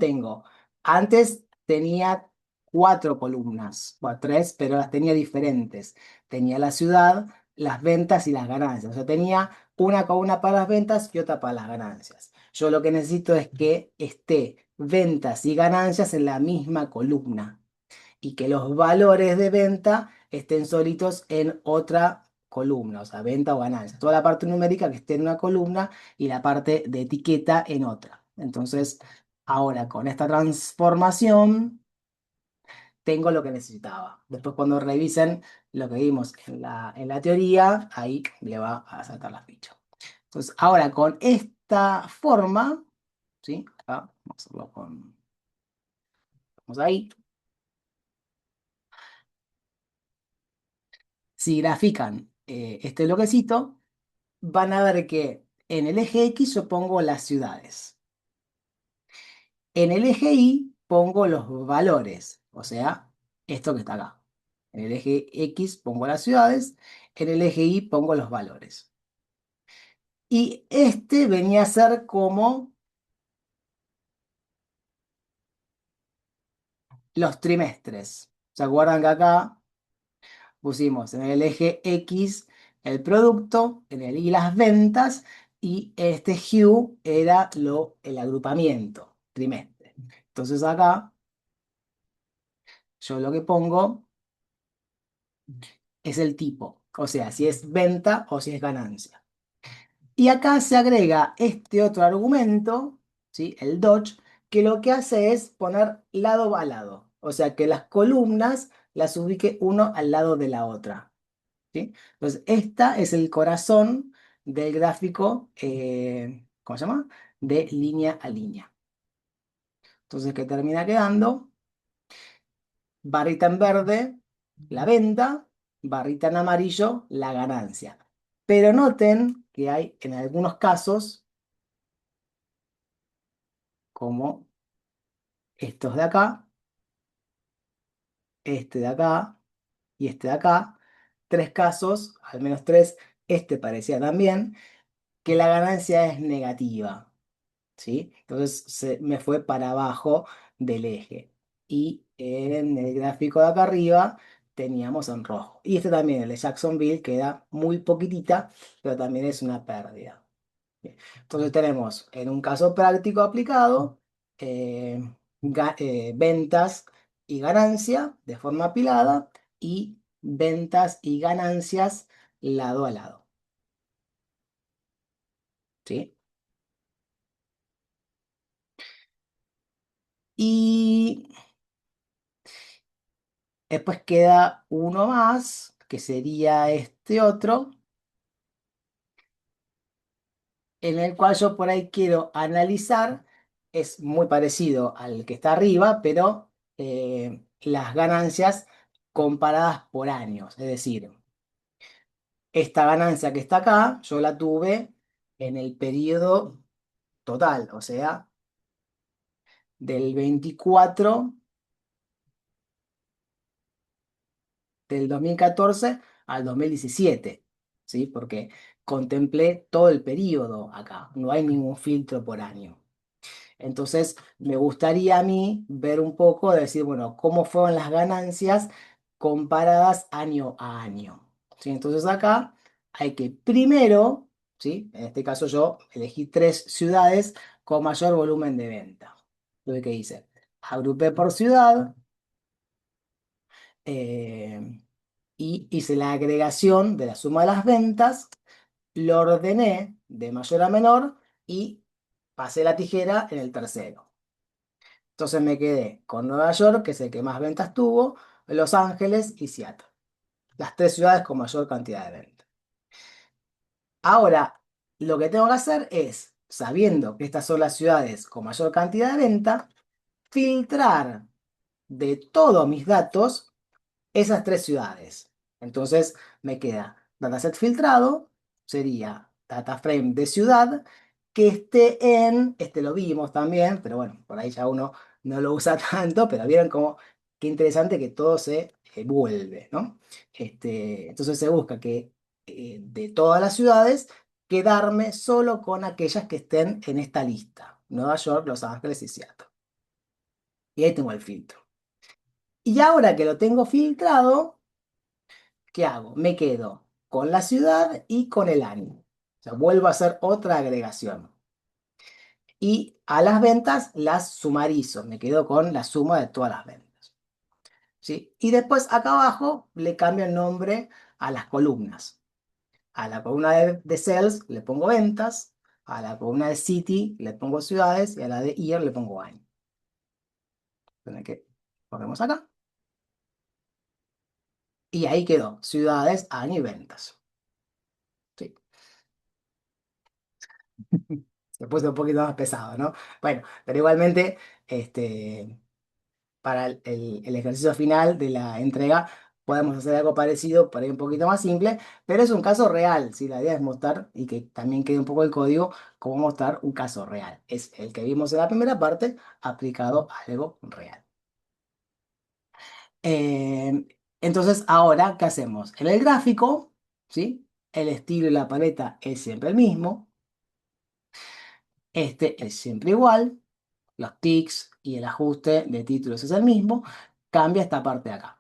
antes tenía cuatro columnas, bueno, tres, pero las tenía diferentes. Tenía la ciudad, las ventas y las ganancias. O sea, tenía una columna para las ventas y otra para las ganancias. Yo lo que necesito es que esté ventas y ganancias en la misma columna y que los valores de venta estén solitos en otra columna, o sea, venta o ganancia. Toda la parte numérica que esté en una columna y la parte de etiqueta en otra. Entonces, ahora con esta transformación tengo lo que necesitaba. Después cuando revisen lo que vimos en la teoría, ahí le va a saltar la ficha. Entonces, ahora con esta forma, ¿sí? Acá, vamos a hacerlo con... Vamos ahí. Si grafican este bloquecito, van a ver que en el eje X yo pongo las ciudades. En el eje Y pongo los valores, o sea, esto que está acá. En el eje X pongo las ciudades, en el eje Y pongo los valores. Y este venía a ser como los trimestres. ¿Se acuerdan que acá pusimos en el eje X el producto, en el Y las ventas y este hue era el agrupamiento, trimestre? Entonces acá yo lo que pongo es el tipo, o sea, si es venta o si es ganancia. Y acá se agrega este otro argumento, ¿sí? El Dodge, que lo que hace es poner lado a lado, o sea, que las columnas las ubique uno al lado de la otra, ¿sí? Entonces, esta es el corazón del gráfico, ¿cómo se llama? De línea a línea. Entonces, ¿qué termina quedando? Barrita en verde, la venta, barrita en amarillo, la ganancia. Pero noten que hay en algunos casos, como estos de acá, este de acá y este de acá, tres casos, al menos tres, este parecía también, que la ganancia es negativa, ¿sí? Entonces me fue para abajo del eje. Y en el gráfico de acá arriba teníamos en rojo. Y este también, el de Jacksonville, queda muy poquitita, pero también es una pérdida. Bien. Entonces tenemos en un caso práctico aplicado eh, ventas y ganancia de forma apilada y ventas y ganancias lado a lado. ¿Sí? Y después queda uno más, que sería este otro, en el cual yo por ahí quiero analizar, es muy parecido al que está arriba, pero las ganancias comparadas por años. Es decir, esta ganancia que está acá, yo la tuve en el periodo total, o sea, del 24 del 2014 al 2017, ¿sí? Porque contemplé todo el periodo acá, no hay ningún filtro por año. Entonces, me gustaría a mí ver un poco, de decir, bueno, cómo fueron las ganancias comparadas año a año. ¿Sí? Entonces, acá hay que primero, ¿sí? En este caso yo elegí tres ciudades con mayor volumen de venta. Entonces, ¿qué hice? Agrupé por ciudad, eh, y hice la agregación de la suma de las ventas, lo ordené de mayor a menor y pasé la tijera en el tercero. Entonces me quedé con Nueva York, que es el que más ventas tuvo, Los Ángeles y Seattle, las tres ciudades con mayor cantidad de ventas. Ahora, lo que tengo que hacer es, sabiendo que estas son las ciudades con mayor cantidad de venta, filtrar de todos mis datos esas tres ciudades. Entonces me queda dataset filtrado, sería data frame de ciudad, que esté en, este lo vimos también, pero bueno, por ahí ya uno no lo usa tanto, pero vieron como qué interesante que todo se vuelve, ¿no? Entonces se busca que de todas las ciudades, quedarme solo con aquellas que estén en esta lista. Nueva York, Los Ángeles y Seattle. Y ahí tengo el filtro. Y ahora que lo tengo filtrado, ¿qué hago? Me quedo con la ciudad y con el año. O sea, vuelvo a hacer otra agregación. Y a las ventas las sumarizo. Me quedo con la suma de todas las ventas. ¿sí? Y después acá abajo le cambio el nombre a las columnas. A la columna de sales le pongo ventas, a la columna de city le pongo ciudades y a la de year le pongo año. Entonces, que ponemos acá. Y ahí quedó, ciudades, año y ventas. Sí. Se puso un poquito más pesado, ¿no? Bueno, pero igualmente, para el ejercicio final de la entrega, podemos hacer algo parecido, por ahí un poquito más simple, pero es un caso real. Si la idea es mostrar, y que también quede un poco el código, cómo mostrar un caso real. Es el que vimos en la primera parte aplicado a algo real. Eh, entonces, ahora, ¿qué hacemos? En el gráfico, ¿sí? El estilo y la paleta es siempre el mismo. Este es siempre igual. Los tics y el ajuste de títulos es el mismo. Cambia esta parte de acá.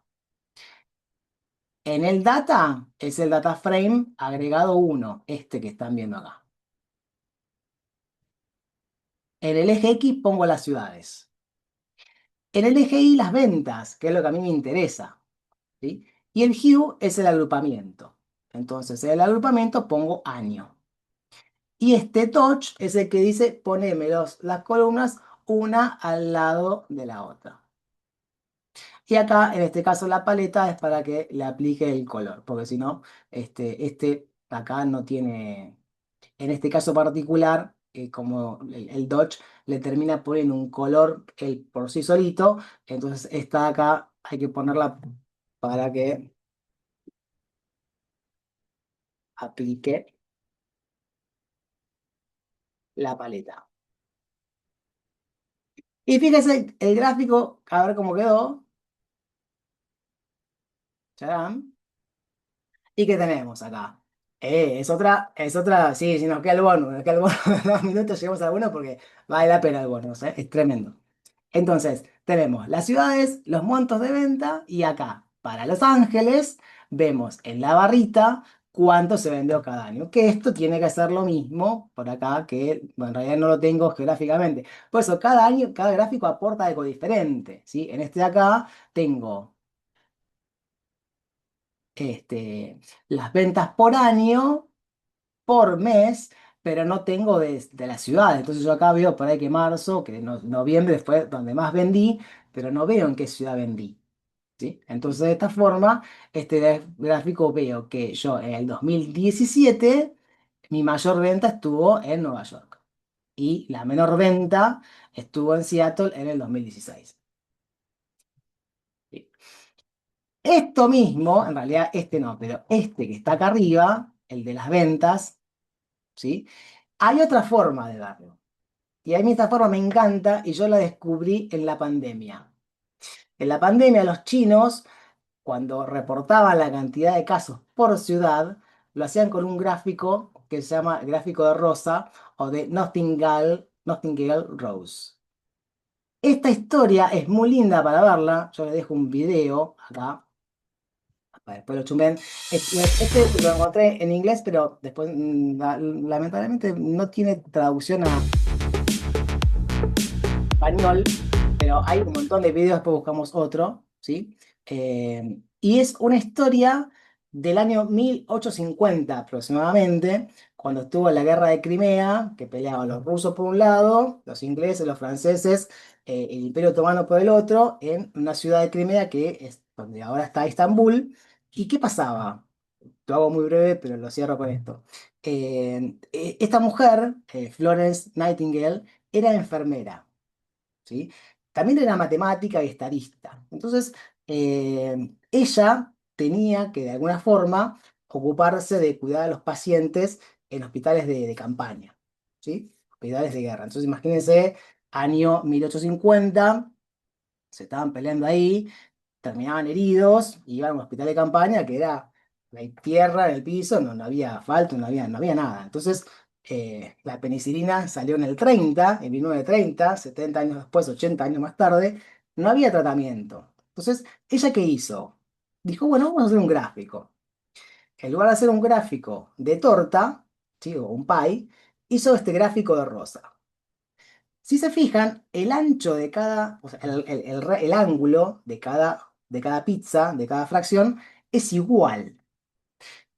En el data es el data frame agregado 1, este que están viendo acá. En el eje X pongo las ciudades. En el eje Y las ventas, que es lo que a mí me interesa, ¿sí? Y el hue es el agrupamiento. Entonces, en el agrupamiento pongo año. Y este touch es el que dice poneme las columnas una al lado de la otra. Y acá, en este caso, la paleta es para que le aplique el color, porque si no, acá no tiene, en este caso particular, como el Dodge le termina poniendo un color él por sí solito, entonces esta de acá hay que ponerla para que aplique la paleta. Y fíjese el gráfico, a ver cómo quedó. Charán. ¿Y qué tenemos acá? Sí, sí, nos queda el bono, en 2 minutos llegamos al bono porque vale la pena el bono, ¿eh? Es tremendo. Entonces, tenemos las ciudades, los montos de venta y acá, para Los Ángeles, vemos en la barrita cuánto se vendió cada año. Que esto tiene que ser lo mismo por acá, que bueno, en realidad no lo tengo geográficamente. Por eso, cada año, cada gráfico aporta algo diferente, ¿sí? En este de acá tengo las ventas por año, por mes, pero no tengo de la ciudad. Entonces yo acá veo por ahí que marzo, que noviembre fue donde más vendí, pero no veo en qué ciudad vendí. ¿Sí? Entonces de esta forma, este gráfico veo que yo en el 2017 mi mayor venta estuvo en Nueva York y la menor venta estuvo en Seattle en el 2016. ¿Sí? Esto mismo, en realidad este no, pero este que está acá arriba, el de las ventas, ¿sí? Hay otra forma de verlo. Y a mí esta forma me encanta y yo la descubrí en la pandemia. En la pandemia los chinos, cuando reportaban la cantidad de casos por ciudad, lo hacían con un gráfico que se llama gráfico de Rosa o de Nottingale Rose. Esta historia es muy linda para verla. Yo les dejo un video acá. Después lo chumben. Este lo encontré en inglés, pero después lamentablemente no tiene traducción a español, pero hay un montón de videos, después buscamos otro, ¿sí? Y es una historia del año 1850 aproximadamente, cuando estuvo la guerra de Crimea, que peleaban los rusos por un lado, los ingleses, los franceses, el Imperio Otomano por el otro, en una ciudad de Crimea que es donde ahora está Estambul. ¿Y qué pasaba? Lo hago muy breve, pero lo cierro con esto. Esta mujer, Florence Nightingale, era enfermera. ¿Sí? También era matemática y estadista. Entonces, ella tenía que de alguna forma ocuparse de cuidar a los pacientes en hospitales de campaña, ¿sí? Hospitales de guerra. Entonces, imagínense, año 1850, se estaban peleando ahí, terminaban heridos, iban a un hospital de campaña que era la tierra en el piso, no había asfalto, no había nada. Entonces, la penicilina salió en el 30, en 1930, 70 años después, 80 años más tarde, no había tratamiento. Entonces, ¿ella qué hizo? Dijo, bueno, vamos a hacer un gráfico. En lugar de hacer un gráfico de torta, ¿sí? O un pie, hizo este gráfico de rosa. Si se fijan, el ancho de cada, o sea, el ángulo de cada de cada pizza, de cada fracción, es igual.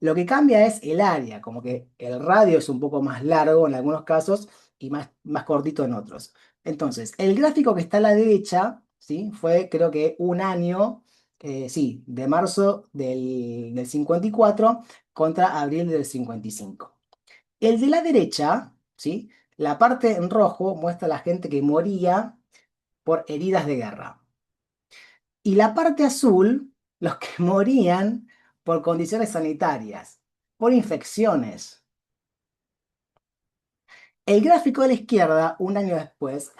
Lo que cambia es el área, como que el radio es un poco más largo en algunos casos y más cortito en otros. Entonces, el gráfico que está a la derecha, ¿sí? Fue creo que un año, sí, de marzo del 54 contra abril del 55. El de la derecha, ¿sí? La parte en rojo muestra a la gente que moría por heridas de guerra. Y la parte azul, los que morían por condiciones sanitarias, por infecciones. El gráfico de la izquierda, un año después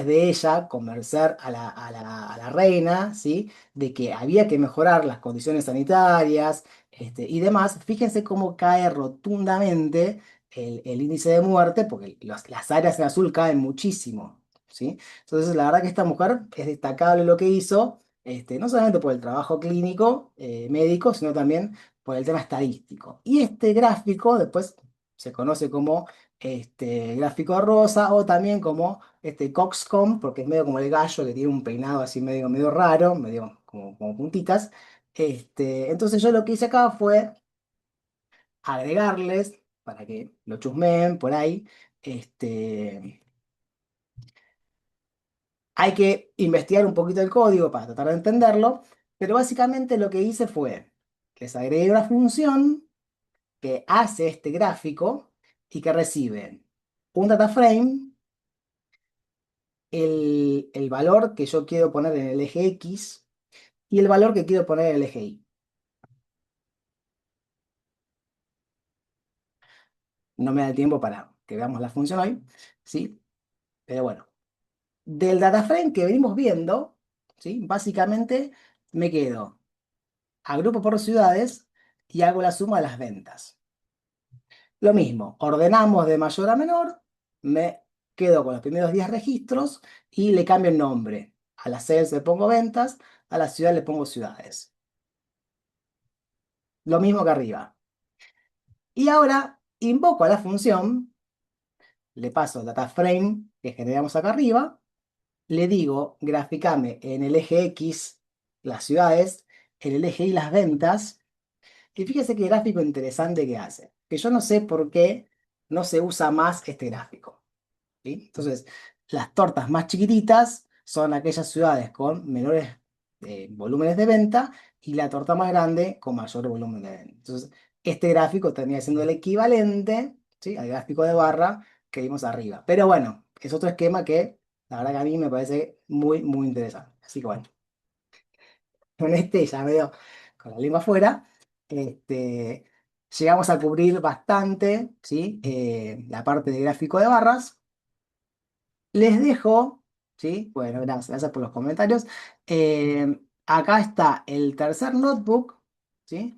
de ella convencer a la reina, ¿sí? De que había que mejorar las condiciones sanitarias, y demás, fíjense cómo cae rotundamente el índice de muerte, porque las áreas en azul caen muchísimo, ¿sí? Entonces, la verdad que esta mujer es destacable lo que hizo, no solamente por el trabajo clínico, médico, sino también por el tema estadístico. Y este gráfico después se conoce como gráfico rosa o también como coxcomb, porque es medio como el gallo que tiene un peinado así medio raro, medio como puntitas. Entonces yo lo que hice acá fue agregarles, para que lo chusmeen por ahí, este, hay que investigar un poquito el código para tratar de entenderlo, pero básicamente lo que hice fue, les agregué una función que hace este gráfico y que recibe un data frame, el valor que yo quiero poner en el eje X y el valor que quiero poner en el eje Y. No me da el tiempo para que veamos la función hoy, ¿sí? Pero bueno, del data frame que venimos viendo, ¿sí? Básicamente me quedo, agrupo por ciudades y hago la suma de las ventas. Lo mismo, ordenamos de mayor a menor, me quedo con los primeros 10 registros y le cambio el nombre. A las sales le pongo ventas, a la ciudad le pongo ciudades. Lo mismo que arriba. Y ahora invoco a la función, le paso el data frame que generamos acá arriba, le digo, graficame en el eje X las ciudades, en el eje Y las ventas, y fíjese qué gráfico interesante que hace, que yo no sé por qué no se usa más este gráfico, ¿sí? Entonces, las tortas más chiquititas son aquellas ciudades con menores volúmenes de venta y la torta más grande con mayor volumen de venta. Entonces, este gráfico termina siendo el equivalente, ¿sí? Al gráfico de barra que vimos arriba. Pero bueno, es otro esquema que la verdad que a mí me parece muy interesante. Así que bueno, con este ya medio con la lengua afuera, este, llegamos a cubrir bastante, ¿sí? La parte de gráfico de barras. Les dejo, ¿sí? Bueno, gracias por los comentarios. Acá está el tercer notebook, ¿sí?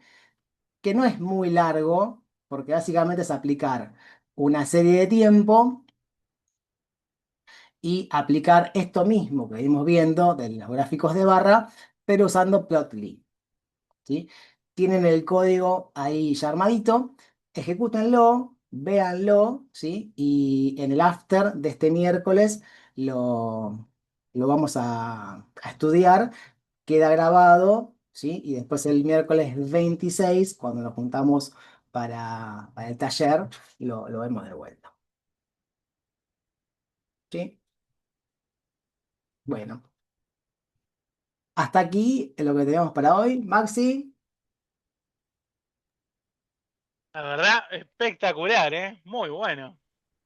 Que no es muy largo, porque básicamente es aplicar una serie de tiempo y aplicar esto mismo que venimos viendo de los gráficos de barra, pero usando Plotly, ¿sí? Tienen el código ahí ya armadito, ejecútenlo, véanlo, ¿sí? Y en el after de este miércoles lo, lo vamos a estudiar, queda grabado, ¿sí? Y después el miércoles 26 cuando nos juntamos para el taller, lo vemos de vuelta, ¿sí? Bueno, hasta aquí lo que tenemos para hoy. Maxi. La verdad, espectacular, ¿eh? Muy bueno.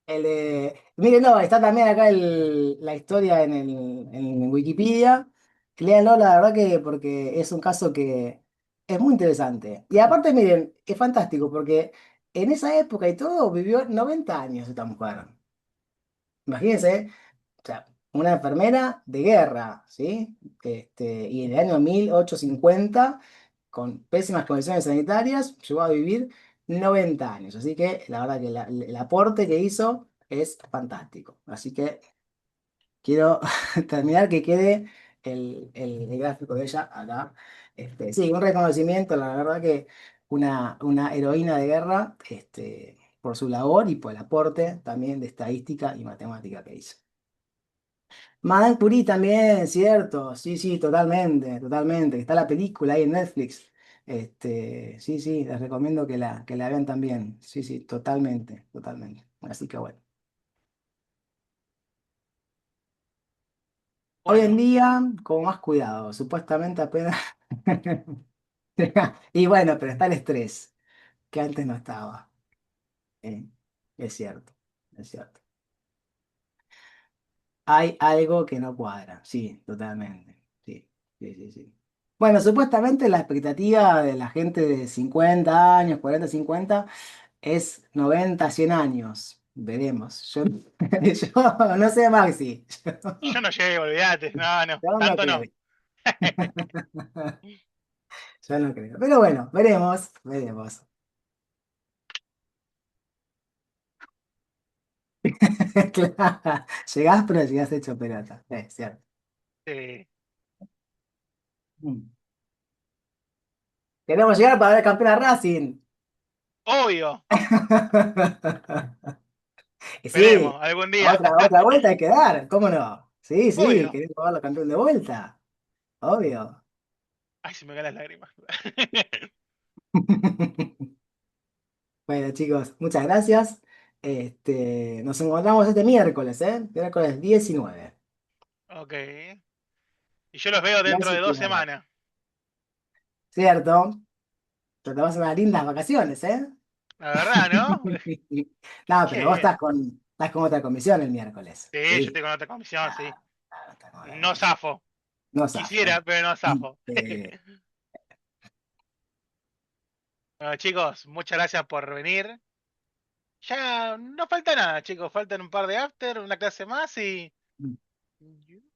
Mírenlo, está también acá la historia en Wikipedia. Léanlo, la verdad que porque es un caso que es muy interesante. Y aparte, miren, es fantástico porque en esa época y todo vivió 90 años esta mujer. Imagínense, o sea, una enfermera de guerra, ¿sí? Y en el año 1850 con pésimas condiciones sanitarias, llegó a vivir 90 años. Así que la verdad que el aporte que hizo es fantástico. Así que quiero terminar que quede el gráfico de ella acá. Sí, un reconocimiento, la verdad que una heroína de guerra, por su labor y por el aporte también de estadística y matemática que hizo. Madame Curie también, cierto. Sí, sí, totalmente, totalmente. Está la película ahí en Netflix. Sí, sí, les recomiendo que la vean también. Sí, sí, totalmente, totalmente. Así que bueno. Hoy en Bueno, día, con más cuidado, supuestamente apenas. Y bueno, pero está el estrés, que antes no estaba. Eh, Es cierto, es cierto. Hay algo que no cuadra, sí, totalmente. Sí, sí, sí, sí. Bueno, supuestamente la expectativa de la gente de 50 años, 40, 50, es 90, 100 años. Veremos. Yo, yo no sé, Maxi. yo no llego, olvídate. No, no, Yo no tanto creo. no. Yo no creo. Pero bueno, veremos, veremos. Claro, llegás, pero llegás hecho pelota. Es cierto. Sí, Mm. Queremos llegar para ver campeón a Racing. obvio. Y sí, Esperemos, algún día. otra vuelta hay que dar, ¿cómo no? Sí, sí, Obvio. queremos verlo campeón de vuelta, obvio. Ay, se me caen las lágrimas. Bueno, chicos, muchas gracias. Nos encontramos este miércoles, ¿eh? Miércoles 19. Ok. Y yo los veo dentro Clase de 2 primero. semanas. ¿Cierto? Pero te vas a unas lindas vacaciones, ¿eh? La verdad, ¿no? No, Qué pero vos bien. estás con otra comisión el miércoles. Sí, yo Sí. tengo otra comisión, sí. Claro, claro, estás con otra No comisión. zafo. No zafo. Quisiera, pero no zafo. Eh, Bueno, chicos, muchas gracias por venir. Ya no falta nada, chicos. Faltan un par de after, una clase más y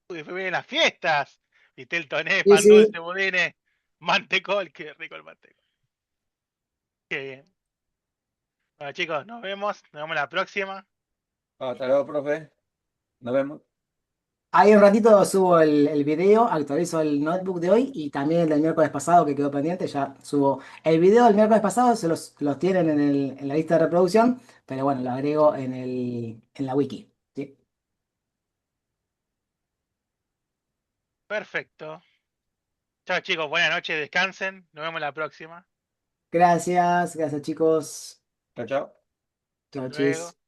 después vienen las fiestas. Vitel toné, sí, pan sí. dulce, budines, mantecol. Qué rico el mantecol. Qué bien. Bueno, chicos, nos vemos la próxima. Hasta luego, profe. Nos vemos. Ahí un ratito subo el video, actualizo el notebook de hoy y también el del miércoles pasado que quedó pendiente. Ya subo el video del miércoles pasado, los tienen en la lista de reproducción, pero bueno, lo agrego en la wiki. ¿Sí? Perfecto. Chao, chicos. Buenas noches, descansen. Nos vemos la próxima. Gracias, gracias chicos. Chao, chao. Hasta Chau, chis. luego.